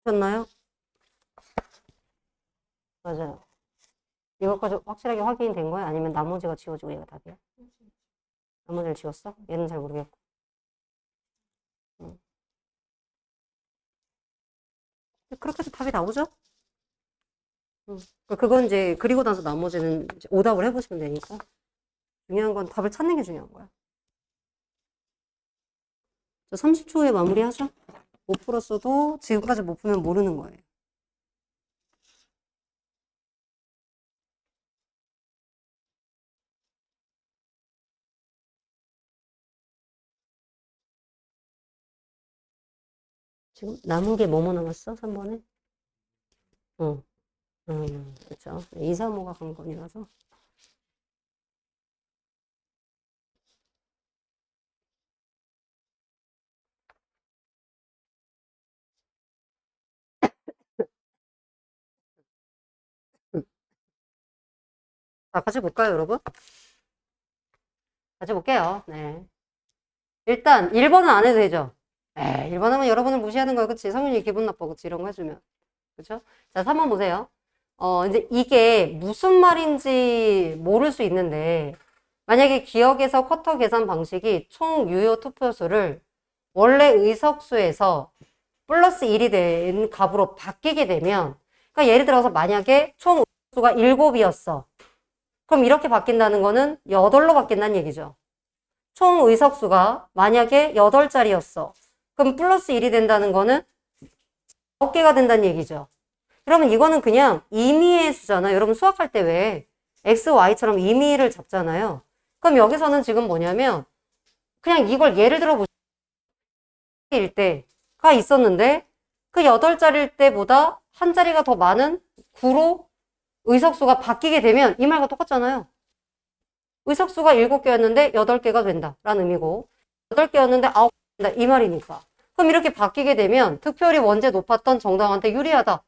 셨나요? 맞아요. 이것까지 확실하게 확인이 된 거야? 아니면 나머지가 지워지고 얘가 답이야? 나머지를 지웠어? 얘는 잘 모르겠고. 응. 그렇게 해서 답이 나오죠? 응. 그건 이제 그리고 나서 나머지는 이제 오답을 해보시면 되니까. 중요한 건 답을 찾는 게 중요한 거야. 자, 30초 후에 마무리하죠? 못 풀었어도 지금까지 못 풀면 모르는 거예요. 지금 남은 게 뭐뭐 남았어? 3번에? 응. 그쵸. 2, 3, 5가 관건이라서. 응. 자, 같이 볼까요, 여러분? 같이 볼게요. 네. 일단 1번은 안 해도 되죠? 에이, 1번 하면 여러분을 무시하는 거야, 그치? 성윤이 기분 나빠, 그치? 이런 거 해주면. 그쵸? 자, 3번 보세요. 이제 이게 무슨 말인지 모를 수 있는데, 만약에 기억에서 쿼터 계산 방식이 총 유효 투표수를 원래 의석수에서 플러스 1이 된 값으로 바뀌게 되면, 그러니까 예를 들어서 만약에 총 의석수가 7이었어. 그럼 이렇게 바뀐다는 거는 8로 바뀐다는 얘기죠. 총 의석수가 만약에 8자리였어. 그럼 플러스 1이 된다는 거는 9개가 된다는 얘기죠. 그러면 이거는 그냥 임의의 수잖아. 여러분 수학할 때 왜 x, y처럼 임의를 잡잖아요. 그럼 여기서는 지금 뭐냐면 그냥 이걸 예를 들어 보시면 일 때가 있었는데 그 8자리일 때보다 한 자리가 더 많은 9로 의석수가 바뀌게 되면 이 말과 똑같잖아요. 의석수가 7개였는데 8개가 된다라는 의미고 8개였는데 9개가 된다 이 말이니까. 그럼 이렇게 바뀌게 되면 득표율이 원재 높았던 정당한테 유리하다.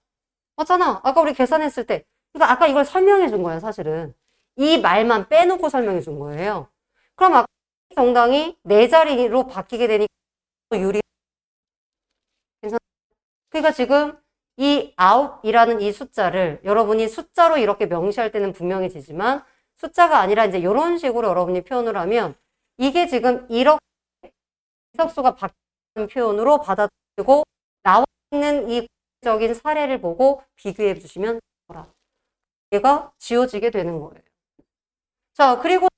맞잖아. 아까 우리 계산했을 때. 그러니까 아까 이걸 설명해 준 거야, 사실은. 이 말만 빼놓고 설명해 준 거예요. 그럼 아까 정당이 4자리로 바뀌게 되니까 유리. 괜찮아? 그러니까 지금 이 out이라는 이 숫자를 여러분이 숫자로 이렇게 명시할 때는 분명해지지만 숫자가 아니라 이제 이런 식으로 여러분이 표현을 하면 이게 지금 이렇게 해석수가 바뀌는 표현으로 받아들이고 나와 있는 이 적인 사례를 보고 비교해 주시면 얘가 지워지게 되는 거예요. 자, 그리고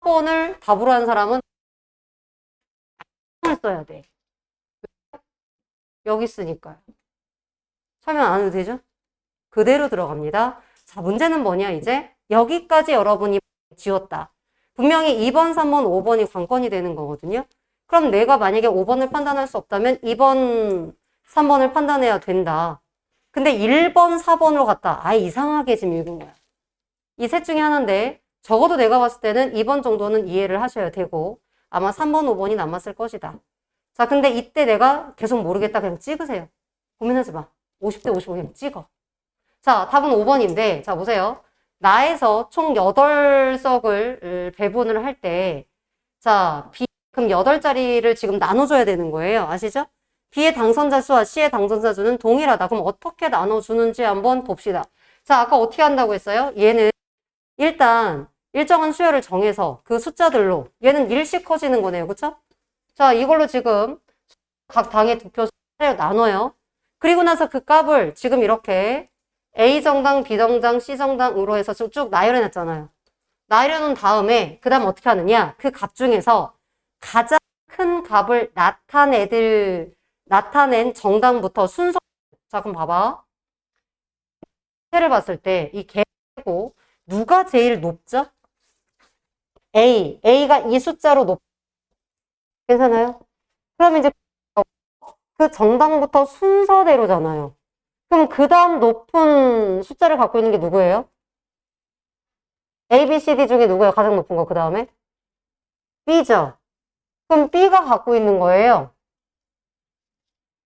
4번을 답으로 한 사람은 을 써야 돼. 여기 있으니까요. 설명 안 해도 되죠? 그대로 들어갑니다. 자, 문제는 뭐냐, 이제? 여기까지 여러분이 지웠다. 분명히 2번, 3번, 5번이 관건이 되는 거거든요. 그럼 내가 만약에 5번을 판단할 수 없다면 2번, 3번을 판단해야 된다. 근데 1번, 4번으로 갔다. 아예 이상하게 지금 읽은 거야. 이 셋 중에 하나인데 적어도 내가 봤을 때는 2번 정도는 이해를 하셔야 되고 아마 3번, 5번이 남았을 것이다. 자, 근데 이때 내가 계속 모르겠다. 그냥 찍으세요. 고민하지 마. 50대 55 그냥 찍어. 자, 답은 5번인데 자, 보세요. 나에서 총 8석을 배분을 할 때 자, 그럼 8자리를 지금 나눠줘야 되는 거예요. 아시죠? B의 당선자 수와 C의 당선자 수는 동일하다. 그럼 어떻게 나눠주는지 한번 봅시다. 자, 아까 어떻게 한다고 했어요? 얘는 일단 일정한 수열을 정해서 그 숫자들로 얘는 일씩 커지는 거네요. 그쵸? 자, 이걸로 지금 각 당의 득표수를 나눠요. 그리고 나서 그 값을 지금 이렇게 A정당, B정당, C정당으로 해서 쭉 나열해 놨잖아요. 나열해 놓은 다음에 그 다음 어떻게 하느냐? 그 값 중에서 가장 큰 값을 나타낸 정당부터 순서. 자, 그럼 봐봐. 개를 봤을 때 이 개고 누가 제일 높죠? A가 이 숫자로 괜찮아요? 그럼 이제 그 정당부터 순서대로잖아요. 그럼 그 다음 높은 숫자를 갖고 있는 게 누구예요? A, B, C, D 중에 누구예요? 가장 높은 거 그 다음에? B죠. 그럼 B가 갖고 있는 거예요.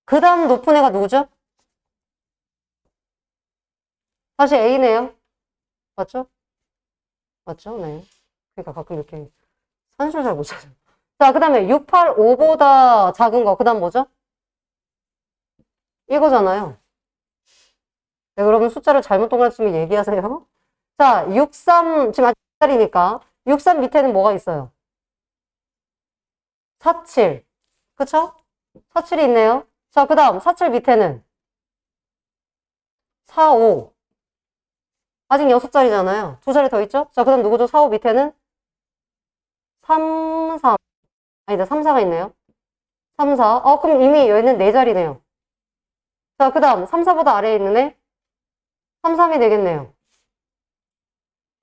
그 다음 높은 애가 누구죠? 다시 A네요. 맞죠? 맞죠? 네. 그러니까 가끔 이렇게 산술 잘 못 찾아요. 자, 그 다음에 6, 8, 5보다 작은 거. 그 다음 뭐죠? 이거잖아요. 네, 여러분 숫자를 잘못 동그랗으면 얘기하세요. 자, 6, 3, 지금 아직 자리니까 6, 3 밑에는 뭐가 있어요? 4, 7. 그쵸? 4, 7이 있네요. 자, 그 다음 4, 7 밑에는 4, 5. 아직 6자리잖아요. 2자리 더 있죠? 자, 그 다음 누구죠? 4, 5 밑에는 3, 4. 아니다, 3, 4가 있네요. 3, 4. 그럼 이미 여기는 4자리네요. 자, 그 다음 3, 4보다 아래에 있는 애 3, 3이 되겠네요.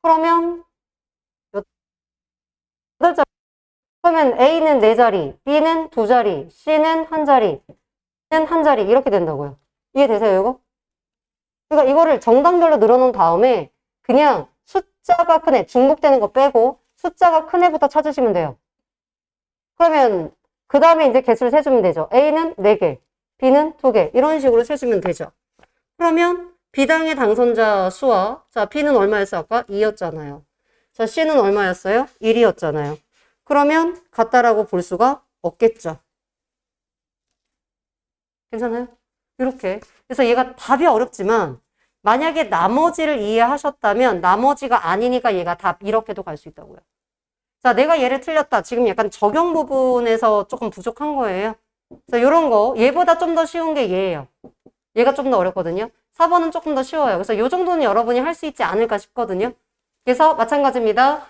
그러면 8자리. 그러면 A는 4자리, B는 2자리, C는 1자리, D는 1자리 이렇게 된다고요. 이해되세요, 이거? 그러니까 이거를 정당별로 늘어놓은 다음에 그냥 숫자가 큰 애, 중복되는 거 빼고 숫자가 큰 애부터 찾으시면 돼요. 그러면 그 다음에 이제 개수를 세주면 되죠. A는 4개, B는 2개 이런 식으로 세주면 되죠. 그러면 B당의 당선자 수와 자 B는 얼마였어? 아까 2였잖아요. 자 C는 얼마였어요? 1이었잖아요. 그러면 같다라고 볼 수가 없겠죠. 괜찮아요? 이렇게. 그래서 얘가 답이 어렵지만 만약에 나머지를 이해하셨다면 나머지가 아니니까 얘가 답 이렇게도 갈 수 있다고요. 자, 내가 얘를 틀렸다. 지금 약간 적용 부분에서 조금 부족한 거예요. 자, 요런 거 얘보다 좀 더 쉬운 게 얘예요. 얘가 좀 더 어렵거든요. 4번은 조금 더 쉬워요. 그래서 요 정도는 여러분이 할 수 있지 않을까 싶거든요. 그래서 마찬가지입니다.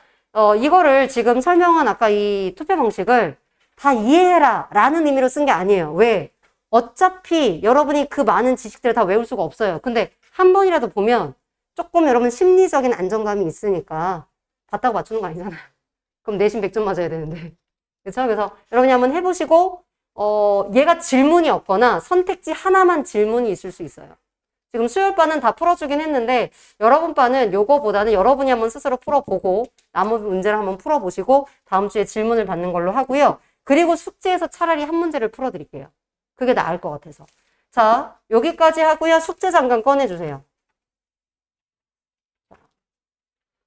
이거를 지금 설명한 아까 이 투표 방식을 다 이해해라 라는 의미로 쓴 게 아니에요. 왜? 어차피 여러분이 그 많은 지식들을 다 외울 수가 없어요. 근데 한 번이라도 보면 조금 여러분 심리적인 안정감이 있으니까 봤다고 맞추는 거 아니잖아요. 그럼 내신 100점 맞아야 되는데. 그렇죠? 그래서 여러분이 한번 해보시고 얘가 질문이 없거나 선택지 하나만 질문이 있을 수 있어요. 지금 수요일반은 다 풀어주긴 했는데 여러분 반은 요거보다는 여러분이 한번 스스로 풀어보고 나머지 문제를 한번 풀어보시고 다음 주에 질문을 받는 걸로 하고요. 그리고 숙제에서 차라리 한 문제를 풀어드릴게요. 그게 나을 것 같아서. 자, 여기까지 하고요. 숙제 잠깐 꺼내주세요.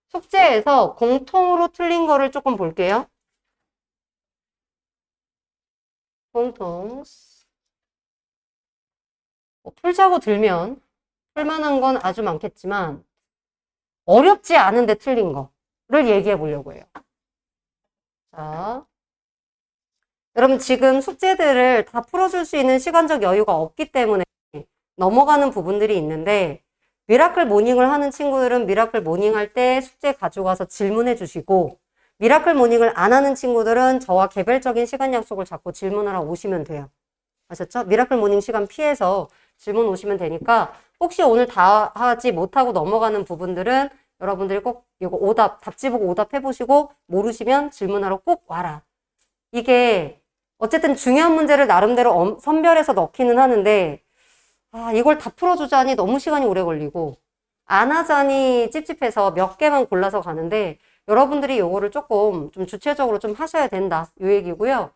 숙제에서 공통으로 틀린 거를 조금 볼게요. 공통. 풀자고 들면 풀만한 건 아주 많겠지만 어렵지 않은데 틀린 거를 얘기해 보려고 해요. 자, 여러분 지금 숙제들을 다 풀어줄 수 있는 시간적 여유가 없기 때문에 넘어가는 부분들이 있는데 미라클 모닝을 하는 친구들은 미라클 모닝 할 때 숙제 가져가서 질문해 주시고 미라클 모닝을 안 하는 친구들은 저와 개별적인 시간 약속을 잡고 질문하러 오시면 돼요. 아셨죠? 미라클 모닝 시간 피해서 질문 오시면 되니까 혹시 오늘 다 하지 못하고 넘어가는 부분들은 여러분들이 꼭 이거 오답, 답지 보고 오답해 보시고 모르시면 질문하러 꼭 와라. 이게 어쨌든 중요한 문제를 나름대로 선별해서 넣기는 하는데 이걸 다 풀어주자니 너무 시간이 오래 걸리고 안 하자니 찝찝해서 몇 개만 골라서 가는데 여러분들이 요거를 조금 좀 주체적으로 좀 하셔야 된다. 요 얘기고요.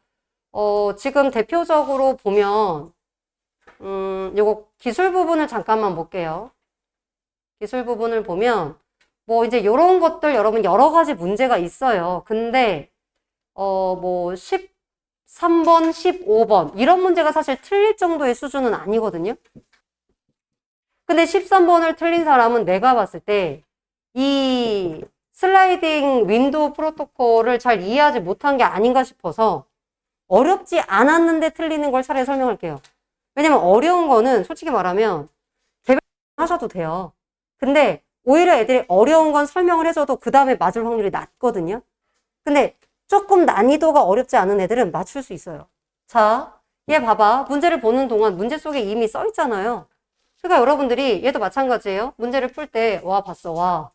지금 대표적으로 보면 요거 기술 부분을 잠깐만 볼게요. 기술 부분을 보면 뭐 이제 요런 것들 여러분 여러 가지 문제가 있어요. 근데 뭐 3번, 15번. 이런 문제가 사실 틀릴 정도의 수준은 아니거든요. 근데 13번을 틀린 사람은 내가 봤을 때 이 슬라이딩 윈도우 프로토콜을 잘 이해하지 못한 게 아닌가 싶어서 어렵지 않았는데 틀리는 걸 차라리 설명할게요. 왜냐면 어려운 거는 솔직히 말하면 개별 하셔도 돼요. 근데 오히려 애들이 어려운 건 설명을 해줘도 그 다음에 맞을 확률이 낮거든요. 근데 조금 난이도가 어렵지 않은 애들은 맞출 수 있어요. 자, 얘 봐봐. 문제를 보는 동안 문제 속에 이미 써 있잖아요. 그러니까 여러분들이 얘도 마찬가지예요. 문제를 풀 때 와 봤어. 와.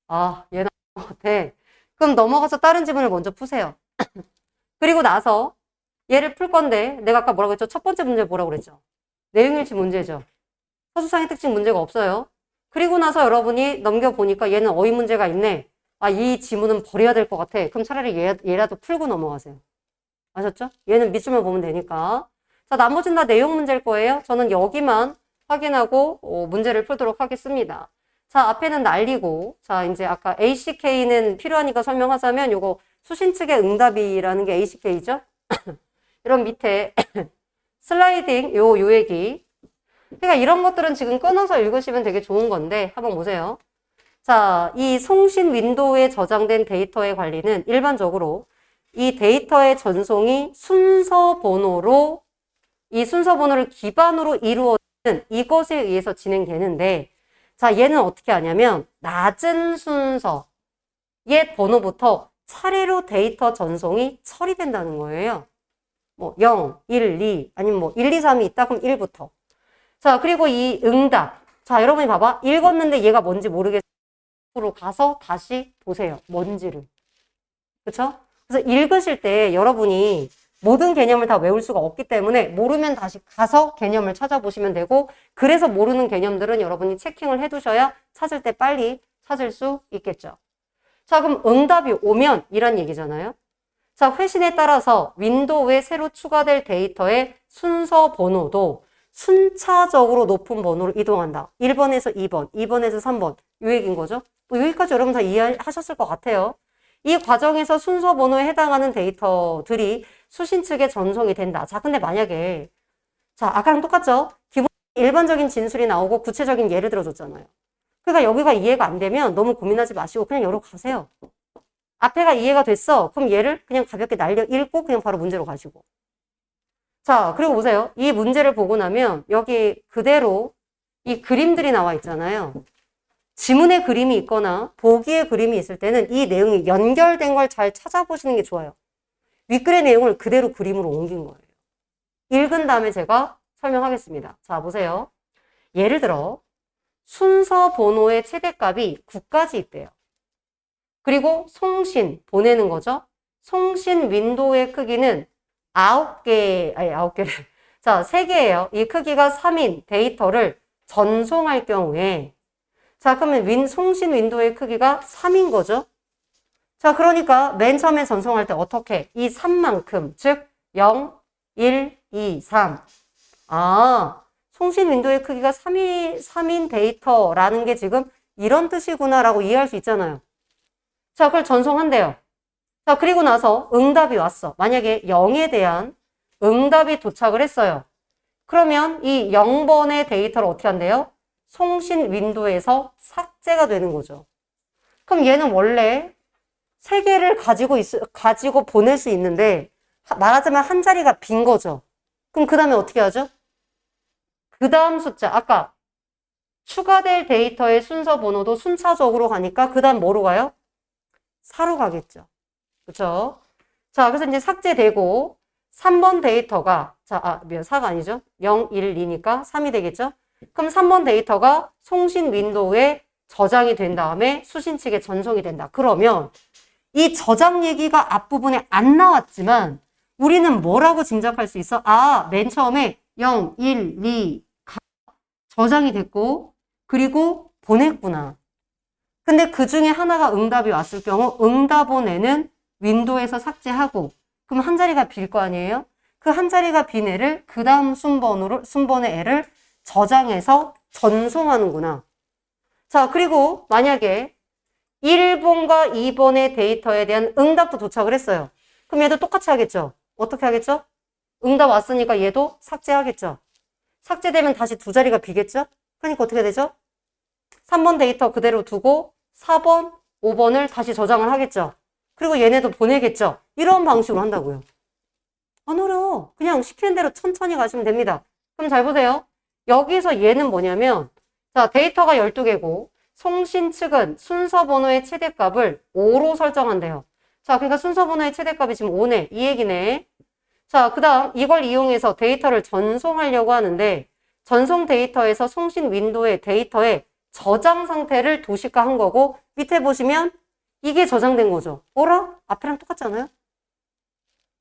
아, 얘는 같아. 그럼 넘어가서 다른 지문을 먼저 푸세요. 그리고 나서 얘를 풀 건데 내가 아까 뭐라고 했죠? 첫 번째 문제 뭐라고 그랬죠? 내용일치 문제죠. 서술상의 특징 문제가 없어요. 그리고 나서 여러분이 넘겨보니까 얘는 어휘 문제가 있네. 아, 이 지문은 버려야 될 것 같아. 그럼 차라리 얘라도 풀고 넘어가세요. 아셨죠? 얘는 밑줄만 보면 되니까. 자, 나머지는 다 내용 문제일 거예요. 저는 여기만 확인하고 문제를 풀도록 하겠습니다. 자, 앞에는 날리고, 자, 이제 아까 ACK는 필요하니까 설명하자면 요거 수신 측의 응답이라는 게 ACK죠? 이런 밑에 슬라이딩 요 얘기. 그러니까 이런 것들은 지금 끊어서 읽으시면 되게 좋은 건데 한번 보세요. 자, 이 송신 윈도우에 저장된 데이터의 관리는 일반적으로 이 데이터의 전송이 순서 번호로 이 순서 번호를 기반으로 이루어지는 이것에 의해서 진행되는데 자, 얘는 어떻게 하냐면 낮은 순서의 번호부터 차례로 데이터 전송이 처리된다는 거예요. 뭐 0, 1, 2 아니면 뭐 1, 2, 3이 있다 그럼 1부터. 자, 그리고 이 응답. 자, 여러분이 봐봐. 읽었는데 얘가 뭔지 모르겠어. 으로 가서 다시 보세요. 뭔지를. 그쵸? 그래서 읽으실 때 여러분이 모든 개념을 다 외울 수가 없기 때문에 모르면 다시 가서 개념을 찾아보시면 되고 그래서 모르는 개념들은 여러분이 체킹을 해두셔야 찾을 때 빨리 찾을 수 있겠죠. 자, 그럼 응답이 오면 이런 얘기잖아요. 자, 회신에 따라서 윈도우에 새로 추가될 데이터의 순서 번호도 순차적으로 높은 번호로 이동한다. 1번에서 2번, 2번에서 3번 이 얘기인 거죠. 뭐 여기까지 여러분 다 이해하셨을 것 같아요. 이 과정에서 순서 번호에 해당하는 데이터들이 수신 측에 전송이 된다. 자, 근데 만약에 자, 아까랑 똑같죠? 기본 일반적인 진술이 나오고 구체적인 예를 들어줬잖아요. 그러니까 여기가 이해가 안 되면 너무 고민하지 마시고 그냥 열어 가세요. 앞에가 이해가 됐어. 그럼 얘를 그냥 가볍게 날려 읽고 그냥 바로 문제로 가시고. 자, 그리고 보세요. 이 문제를 보고 나면 여기 그대로 이 그림들이 나와 있잖아요. 지문에 그림이 있거나 보기에 그림이 있을 때는 이 내용이 연결된 걸 잘 찾아보시는 게 좋아요. 윗글의 내용을 그대로 그림으로 옮긴 거예요. 읽은 다음에 제가 설명하겠습니다. 자, 보세요. 예를 들어 순서 번호의 최대값이 9까지 있대요. 그리고 송신, 보내는 거죠. 송신 윈도우의 크기는 9개를. 자, 3개예요. 이 크기가 3인 데이터를 전송할 경우에 자, 그러면 송신 윈도우의 크기가 3인 거죠. 자, 그러니까 맨 처음에 전송할 때 어떻게? 이 3만큼, 즉 0, 1, 2, 3. 아, 송신 윈도우의 크기가 3인 데이터라는 게 지금 이런 뜻이구나라고 이해할 수 있잖아요. 자, 그걸 전송한대요. 자, 그리고 나서 응답이 왔어. 만약에 0에 대한 응답이 도착을 했어요. 그러면 이 0번의 데이터를 어떻게 한대요? 송신 윈도우에서 삭제가 되는 거죠. 그럼 얘는 원래 3개를 가지고 보낼 수 있는데, 말하자면 한 자리가 빈 거죠. 그럼 그 다음에 어떻게 하죠? 그 다음 숫자, 아까 추가될 데이터의 순서 번호도 순차적으로 가니까 그 다음 뭐로 가요? 4로 가겠죠. 그쵸? 자, 그래서 이제 삭제되고, 3번 데이터가, 자, 4가 아니죠? 0, 1, 2니까 3이 되겠죠? 그럼 3번 데이터가 송신 윈도우에 저장이 된 다음에 수신 측에 전송이 된다. 그러면 이 저장 얘기가 앞부분에 안 나왔지만 우리는 뭐라고 짐작할 수 있어? 아, 맨 처음에 0, 1, 2가 저장이 됐고 그리고 보냈구나. 근데 그 중에 하나가 응답이 왔을 경우 응답원에는 윈도우에서 삭제하고 그럼 한 자리가 빌 거 아니에요? 그 한 자리가 빈 애를 그 다음 순번의 애를 저장해서 전송하는구나. 자, 그리고 만약에 1번과 2번의 데이터에 대한 응답도 도착을 했어요. 그럼 얘도 똑같이 하겠죠. 어떻게 하겠죠? 응답 왔으니까 얘도 삭제하겠죠. 삭제되면 다시 두 자리가 비겠죠? 그러니까 어떻게 되죠? 3번 데이터 그대로 두고 4번, 5번을 다시 저장을 하겠죠. 그리고 얘네도 보내겠죠. 이런 방식으로 한다고요. 안 어려워. 그냥 시키는 대로 천천히 가시면 됩니다. 그럼 잘 보세요. 여기서 얘는 뭐냐면 자, 데이터가 12개고 송신 측은 순서 번호의 최대값을 5로 설정한대요. 자, 그러니까 순서 번호의 최대값이 지금 5네. 이 얘기네. 자, 그 다음 이걸 이용해서 데이터를 전송하려고 하는데 전송 데이터에서 송신 윈도우의 데이터의 저장 상태를 도식화한 거고 밑에 보시면 이게 저장된 거죠. 어라? 앞에랑 똑같지 않아요?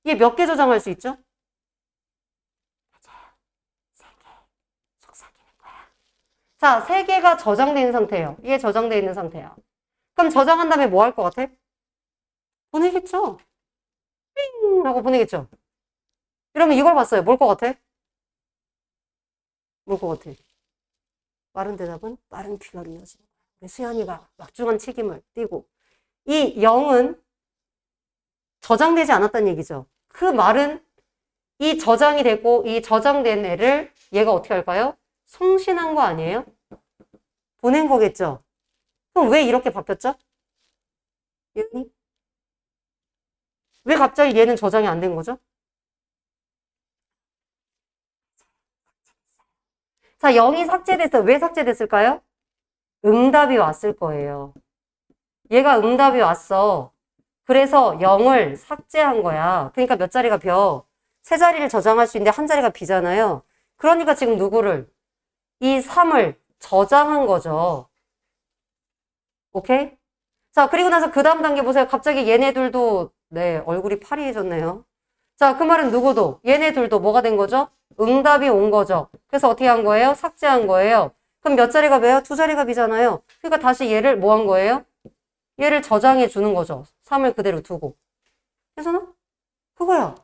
이게 몇 개 저장할 수 있죠? 맞아요. 3개. 속삭이는 거야. 자, 3개가 저장되어 있는 상태예요. 이게 저장되어 있는 상태야. 그럼 저장한 다음에 뭐 할 것 같아? 보내겠죠? 삥! 하고 보내겠죠? 이러면 이걸 봤어요. 뭘 것 같아? 뭘 것 같아? 빠른 대답은 빠른 귀가 이어지는 거야. 수연이가 막중한 책임을 띠고 이 0은 저장되지 않았다는 얘기죠. 그 말은 이 저장이 되고 이 저장된 애를 얘가 어떻게 할까요? 송신한 거 아니에요? 보낸 거겠죠? 그럼 왜 이렇게 바뀌었죠? 얘는? 왜 갑자기 얘는 저장이 안 된 거죠? 자, 0이 삭제됐어요. 왜 삭제됐을까요? 응답이 왔을 거예요. 얘가 응답이 왔어. 그래서 0을 삭제한 거야. 그러니까 몇 자리가 벼? 세 자리를 저장할 수 있는데 한 자리가 비잖아요. 그러니까 지금 누구를? 이 3을 저장한 거죠. 오케이? 자, 그리고 나서 그 다음 단계 보세요. 갑자기 얘네들도, 네, 얼굴이 파리해졌네요. 자, 그 말은 누구도? 얘네들도 뭐가 된 거죠? 응답이 온 거죠. 그래서 어떻게 한 거예요? 삭제한 거예요. 그럼 몇 자리가 벼요? 두 자리가 비잖아요. 그러니까 다시 얘를 뭐 한 거예요? 얘를 저장해 주는 거죠. 3을 그대로 두고. 그래서는 그거야.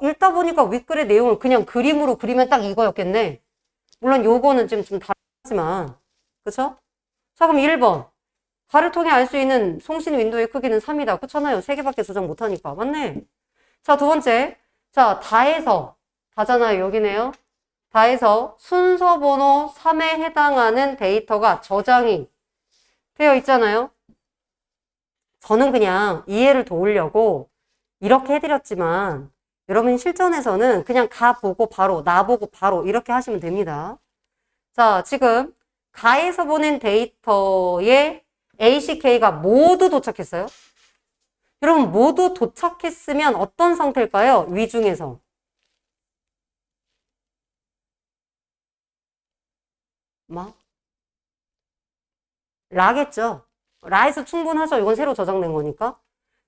읽다 보니까 윗글의 내용을 그냥 그림으로 그리면 딱 이거였겠네. 물론 요거는 좀 다르지만. 그쵸? 자, 그럼 1번. 가를 통해 알 수 있는 송신 윈도우의 크기는 3이다. 그렇잖아요. 3개밖에 조정 못하니까. 맞네. 자, 두 번째. 자, 다해서. 다잖아요. 여기네요. 다해서 순서 번호 3에 해당하는 데이터가 저장이 되어 있잖아요. 저는 그냥 이해를 도우려고 이렇게 해드렸지만 여러분 실전에서는 그냥 가보고 바로 나보고 바로 이렇게 하시면 됩니다. 자, 지금 가에서 보낸 데이터에 ACK가 모두 도착했어요. 여러분 모두 도착했으면 어떤 상태일까요? 위중에서. 라겠죠. 라에서 충분하죠. 이건 새로 저장된 거니까.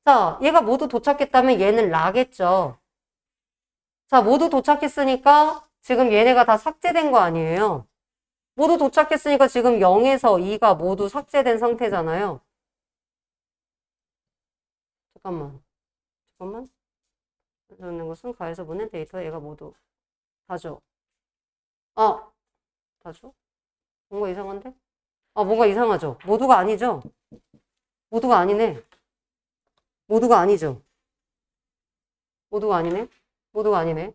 자, 얘가 모두 도착했다면 얘는 라겠죠. 자, 모두 도착했으니까 지금 얘네가 다 삭제된 거 아니에요. 모두 도착했으니까 지금 0에서 2가 모두 삭제된 상태잖아요. 잠깐만. 저는 것은 가에서 보낸 데이터 얘가 모두 다죠. 다죠? 뭔가 이상한데? 뭔가 이상하죠? 모두가 아니죠? 모두가 아니네. 모두가 아니죠? 모두가 아니네? 모두가 아니네.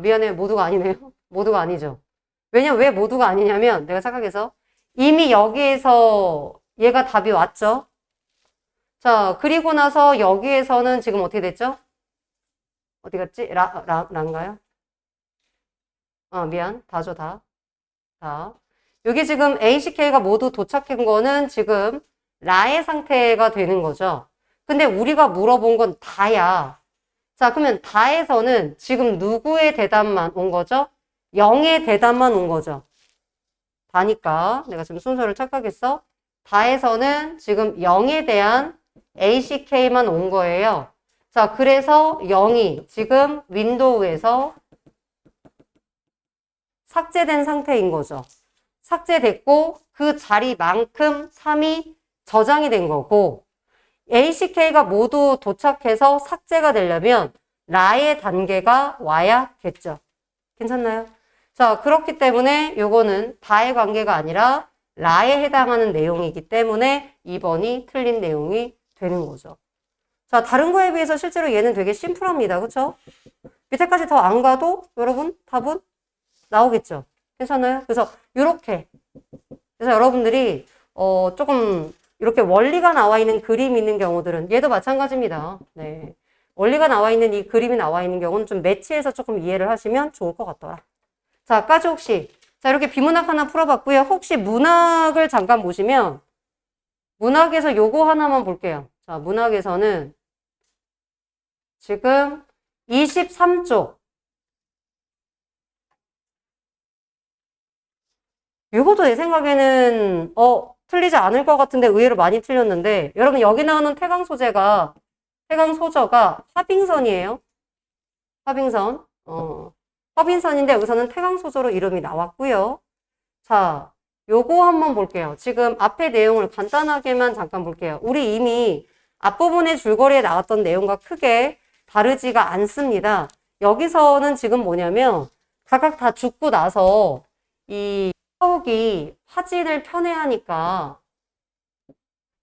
미안해요. 모두가 아니네요. 모두가 아니죠. 왜냐면 왜 모두가 아니냐면 내가 착각해서 이미 여기에서 얘가 답이 왔죠. 자, 그리고 나서 여기에서는 지금 어떻게 됐죠? 어디 갔지? 라인가요? 미안. 다죠, 다. 다. 여기 지금 ACK가 모두 도착한 거는 지금 라의 상태가 되는 거죠. 근데 우리가 물어본 건 다야. 자, 그러면 다에서는 지금 누구의 대답만 온 거죠? 0의 대답만 온 거죠. 다니까 내가 지금 순서를 착각했어. 다에서는 지금 0에 대한 ACK만 온 거예요. 자, 그래서 0이 지금 윈도우에서 삭제된 상태인 거죠. 삭제됐고 그 자리만큼 3이 저장이 된 거고 ACK가 모두 도착해서 삭제가 되려면 라의 단계가 와야겠죠. 괜찮나요? 자, 그렇기 때문에 요거는 다의 관계가 아니라 라에 해당하는 내용이기 때문에 2번이 틀린 내용이 되는 거죠. 자, 다른 거에 비해서 실제로 얘는 되게 심플합니다. 그쵸? 밑에까지 더 안 가도 여러분 답은 나오겠죠. 괜찮아요? 그래서 이렇게. 그래서 여러분들이 조금 이렇게 원리가 나와 있는 그림이 있는 경우들은 얘도 마찬가지입니다. 네. 원리가 나와 있는 이 그림이 나와 있는 경우는 좀 매치해서 조금 이해를 하시면 좋을 것 같더라. 자, 까지 혹시 자 이렇게 비문학 하나 풀어봤고요. 혹시 문학을 잠깐 보시면 문학에서 요거 하나만 볼게요. 자, 문학에서는 지금 23쪽 이것도 내 생각에는 틀리지 않을 것 같은데 의외로 많이 틀렸는데 여러분 여기 나오는 태강 소저가 화빙선이에요. 화빙선. 화빙선인데 여기서는 태강 소저로 이름이 나왔고요. 자, 요거 한번 볼게요. 지금 앞에 내용을 간단하게만 잠깐 볼게요. 우리 이미 앞부분의 줄거리에 나왔던 내용과 크게 다르지가 않습니다. 여기서는 지금 뭐냐면 각각 다 죽고 나서 이 사옥이 화진을 편애하니까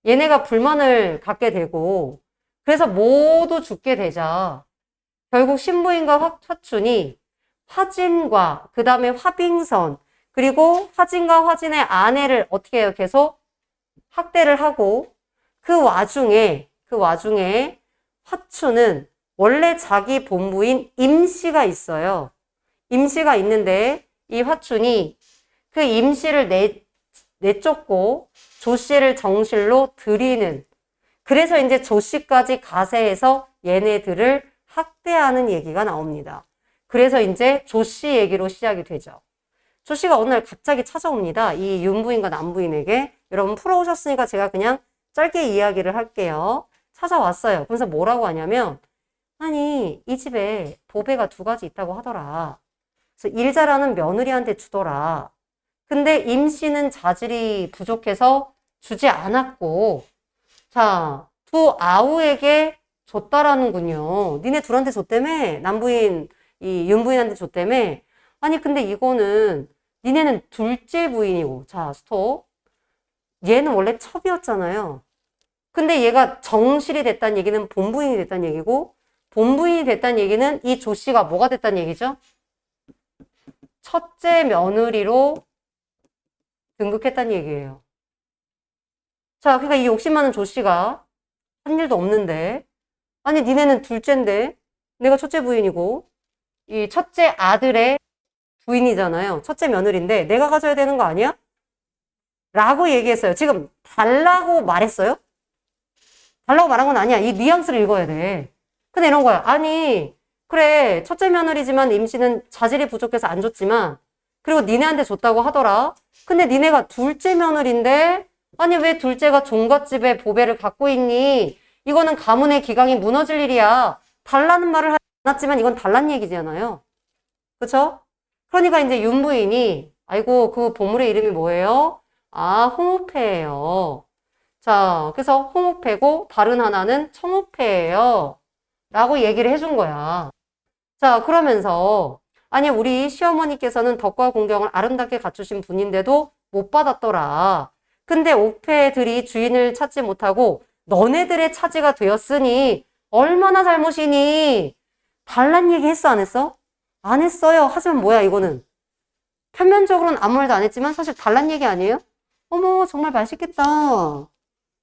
얘네가 불만을 갖게 되고 그래서 모두 죽게 되자 결국 신부인과 화춘이 화진과 그 다음에 화빙선 그리고 화진과 화진의 아내를 어떻게 해요? 계속 학대를 하고 그 와중에 화춘은 원래 자기 본부인 임씨가 있어요. 임씨가 있는데 이 화춘이 그 임씨를 내쫓고 조씨를 정실로 들이는 그래서 이제 조씨까지 가세해서 얘네들을 학대하는 얘기가 나옵니다. 그래서 이제 조씨 얘기로 시작이 되죠. 조씨가 어느 날 갑자기 찾아옵니다. 이 윤부인과 남부인에게. 여러분 풀어오셨으니까 제가 그냥 짧게 이야기를 할게요. 찾아왔어요. 그래서 뭐라고 하냐면 아니 이 집에 보배가 2가지 있다고 하더라. 그래서 일 잘하는 며느리한테 주더라. 근데 임씨는 자질이 부족해서 주지 않았고 자, 2아우에게 줬다라는군요. 니네 둘한테 줬다며? 남부인, 이 윤부인한테 줬다며? 아니 근데 이거는 니네는 둘째 부인이고 자 스톱 얘는 원래 첩이었잖아요. 근데 얘가 정실이 됐다는 얘기는 본부인이 됐다는 얘기고 본부인이 됐다는 얘기는 이 조씨가 뭐가 됐다는 얘기죠? 첫째 며느리로 등극했다는 얘기예요. 자, 그러니까 이 욕심 많은 조씨가 한 일도 없는데 아니 니네는 둘째인데 내가 첫째 부인이고 이 첫째 아들의 부인이잖아요. 첫째 며느리인데 내가 가져야 되는 거 아니야? 라고 얘기했어요. 지금 달라고 말했어요? 달라고 말한 건 아니야. 이 뉘앙스를 읽어야 돼. 근데 이런 거야. 아니 그래 첫째 며느리지만 임씨는 자질이 부족해서 안 줬지만 그리고 니네한테 줬다고 하더라. 근데 니네가 둘째 며느리인데 아니 왜 둘째가 종갓집에 보배를 갖고 있니? 이거는 가문의 기강이 무너질 일이야. 달라는 말을 하지 않았지만 이건 달란 얘기잖아요. 그쵸? 그러니까 이제 윤부인이 아이고 그 보물의 이름이 뭐예요? 아 홍옥패예요. 자 그래서 홍옥패고 다른 하나는 청옥패예요. 라고 얘기를 해준 거야. 자 그러면서 아니 우리 시어머니께서는 덕과 공경을 아름답게 갖추신 분인데도 못 받았더라. 근데 옥패들이 주인을 찾지 못하고 너네들의 차지가 되었으니 얼마나 잘못이니? 달란 얘기 했어 안 했어? 안 했어요. 하지만 뭐야 이거는? 표면적으로는 아무 말도 안 했지만 사실 달란 얘기 아니에요? 어머 정말 맛있겠다.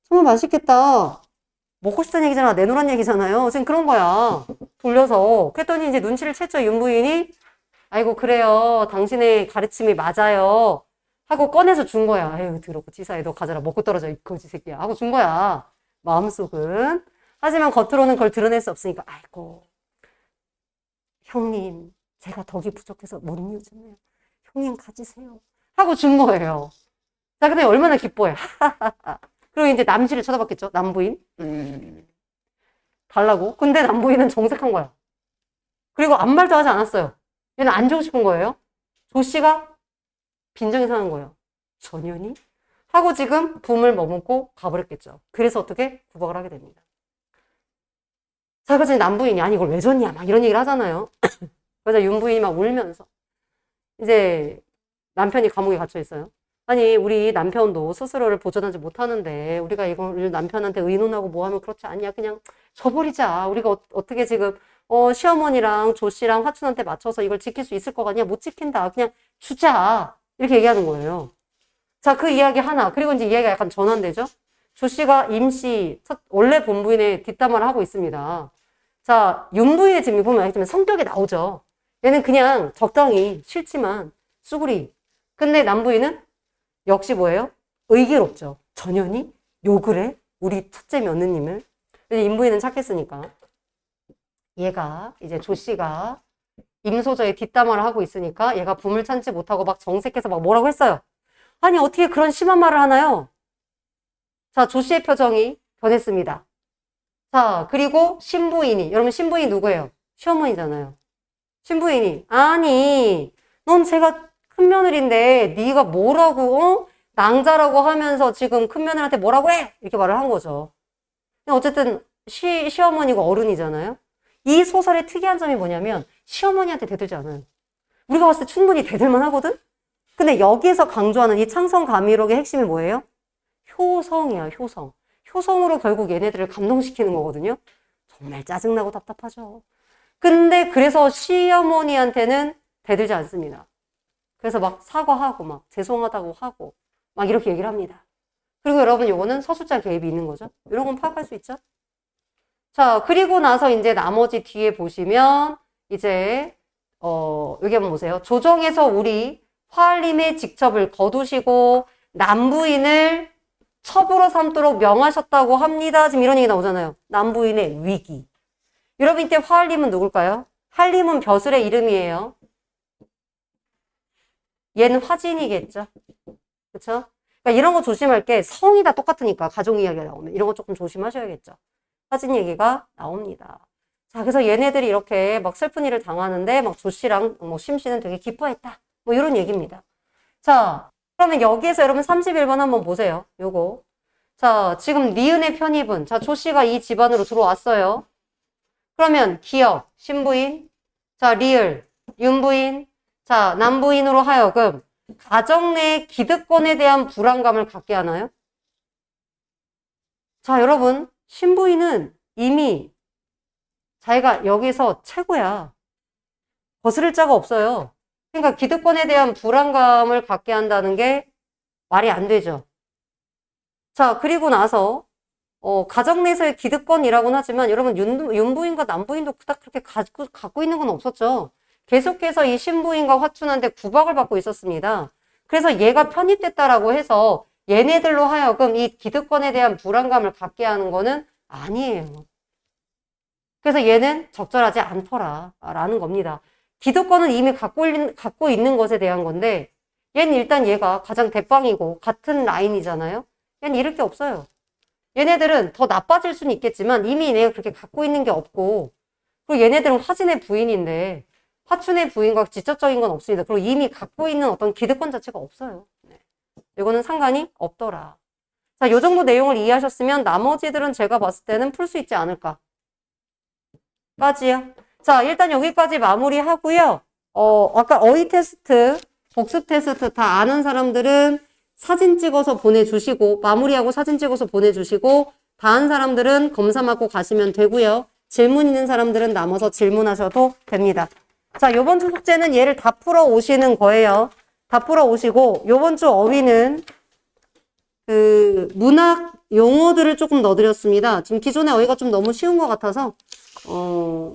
정말 맛있겠다. 먹고 싶다는 얘기잖아. 내놓으란 얘기잖아요. 지금 그런 거야. 돌려서. 그랬더니 이제 눈치를 챘죠. 윤부인이. 아이고 그래요. 당신의 가르침이 맞아요. 하고 꺼내서 준 거야. 에휴 더럽고 치사해. 너 가져라. 먹고 떨어져. 이 거지 새끼야. 하고 준 거야. 마음속은. 하지만 겉으로는 그걸 드러낼 수 없으니까 아이고 형님 제가 덕이 부족해서 못 이어주네요. 형님 가지세요. 하고 준 거예요. 자 근데 얼마나 기뻐해. 그리고 이제 남씨를 쳐다봤겠죠. 남부인. 달라고. 근데 남부인은 정색한 거야. 그리고 아무 말도 하지 않았어요. 얘는 안 주고 싶은 거예요. 조씨가 빈정이 상한 거예요. 전현이? 하고 지금 붐을 머금고 가버렸겠죠. 그래서 어떻게? 구박을 하게 됩니다. 자, 그래서 남부인이 아니 이걸 왜 줬냐 막 이런 얘기를 하잖아요. 그래서 윤부인이 막 울면서 이제 남편이 감옥에 갇혀 있어요. 아니 우리 남편도 스스로를 보존하지 못하는데 우리가 이걸 남편한테 의논하고 뭐 하면 그렇지 않냐. 그냥 줘버리자. 우리가 어떻게 지금 시어머니랑 조씨랑 화춘한테 맞춰서 이걸 지킬 수 있을 것 같냐? 못 지킨다. 그냥 주자. 이렇게 얘기하는 거예요. 자, 그 이야기 하나. 그리고 이제 이야기가 약간 전환되죠? 조씨가 임씨, 원래 본부인의 뒷담화를 하고 있습니다. 자, 윤부인의 지금 보면 알겠지만 성격이 나오죠. 얘는 그냥 적당히 싫지만 쑥구리. 근데 남부인은 역시 뭐예요? 의기롭죠. 전현이 욕을 해? 우리 첫째 며느님을. 근데 임부인은 착했으니까. 얘가 이제 조씨가 임소저의 뒷담화를 하고 있으니까 얘가 붐을 참지 못하고 막 정색해서 막 뭐라고 했어요. 아니 어떻게 그런 심한 말을 하나요? 자, 조씨의 표정이 변했습니다. 자, 그리고 신부인이, 여러분 신부인 누구예요? 시어머니잖아요. 신부인이 아니 넌 제가 큰 며느리인데 네가 뭐라고 낭자라고 하면서 지금 큰 며느리한테 뭐라고 해? 이렇게 말을 한 거죠. 어쨌든 시어머니가 어른이잖아요. 이 소설의 특이한 점이 뭐냐면 시어머니한테 대들지 않아요. 우리가 봤을 때 충분히 대들만 하거든? 근데 여기에서 강조하는 이 창성가미록의 핵심이 뭐예요? 효성이야, 효성. 효성으로 결국 얘네들을 감동시키는 거거든요. 정말 짜증나고 답답하죠. 근데 그래서 시어머니한테는 대들지 않습니다. 그래서 막 사과하고 막 죄송하다고 하고 막 이렇게 얘기를 합니다. 그리고 여러분 요거는 서술자 개입이 있는 거죠. 이런 건 파악할 수 있죠? 자, 그리고 나서 이제 나머지 뒤에 보시면 이제 여기 한번 보세요. 조정에서 우리 화알림의 직첩을 거두시고 남부인을 첩으로 삼도록 명하셨다고 합니다. 지금 이런 얘기 나오잖아요. 남부인의 위기. 여러분 이때 화알림은 누굴까요? 한림은 벼슬의 이름이에요. 얘는 화진이겠죠. 그쵸? 그러니까 이런 거 조심할 게 성이 다 똑같으니까 가족 이야기가 나오면 이런 거 조금 조심하셔야겠죠. 화진 얘기가 나옵니다. 자, 그래서 얘네들이 이렇게 막 슬픈 일을 당하는데 막 조씨랑 뭐 심씨는 되게 기뻐했다. 뭐 이런 얘기입니다. 자, 그러면 여기에서 여러분 31번 한번 보세요. 요거. 자, 지금 니은의 편입은 자, 조씨가 이 집안으로 들어왔어요. 그러면 기역, 신부인, 자, 리을, 윤부인, 자, 남부인으로 하여금 가정 내 기득권에 대한 불안감을 갖게 하나요? 자, 여러분, 신부인은 이미 자기가 여기서 최고야. 거스를 자가 없어요. 그러니까 기득권에 대한 불안감을 갖게 한다는 게 말이 안 되죠. 자, 그리고 나서 가정 내에서의 기득권이라고는 하지만 여러분 윤부인과 남부인도 그닥 그렇게 갖고 있는 건 없었죠. 계속해서 이 신부인과 화춘한테 구박을 받고 있었습니다. 그래서 얘가 편입됐다라고 해서 얘네들로 하여금 이 기득권에 대한 불안감을 갖게 하는 거는 아니에요. 그래서 얘는 적절하지 않더라 라는 겁니다. 기득권은 이미 갖고 있는 것에 대한 건데 얘는 일단 얘가 가장 대빵이고 같은 라인이잖아요. 얘는 잃을 게 없어요. 얘네들은 더 나빠질 수는 있겠지만 이미 얘가 그렇게 갖고 있는 게 없고 그리고 얘네들은 화진의 부인인데 화춘의 부인과 직접적인 건 없습니다. 그리고 이미 갖고 있는 어떤 기득권 자체가 없어요. 네. 이거는 상관이 없더라. 자, 요 정도 내용을 이해하셨으면 나머지들은 제가 봤을 때는 풀 수 있지 않을까. 까지요. 자, 일단 여기까지 마무리하고요. 아까 어휘 테스트, 복습 테스트 다 아는 사람들은 사진 찍어서 보내주시고 마무리하고 사진 찍어서 보내주시고 다 한 사람들은 검사 맞고 가시면 되고요. 질문 있는 사람들은 남아서 질문하셔도 됩니다. 자, 요번 주 숙제는 얘를 다 풀어 오시는 거예요. 다 풀어 오시고 요번 주 어휘는 그 문학 용어들을 조금 넣어드렸습니다. 지금 기존의 어휘가 좀 너무 쉬운 것 같아서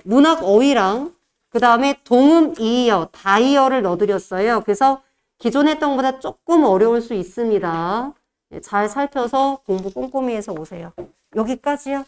문학 어휘랑 그 다음에 동음 이의어, 다의어를 넣어드렸어요. 그래서 기존에 했던 것보다 조금 어려울 수 있습니다. 잘 살펴서 공부 꼼꼼히 해서 오세요. 여기까지요.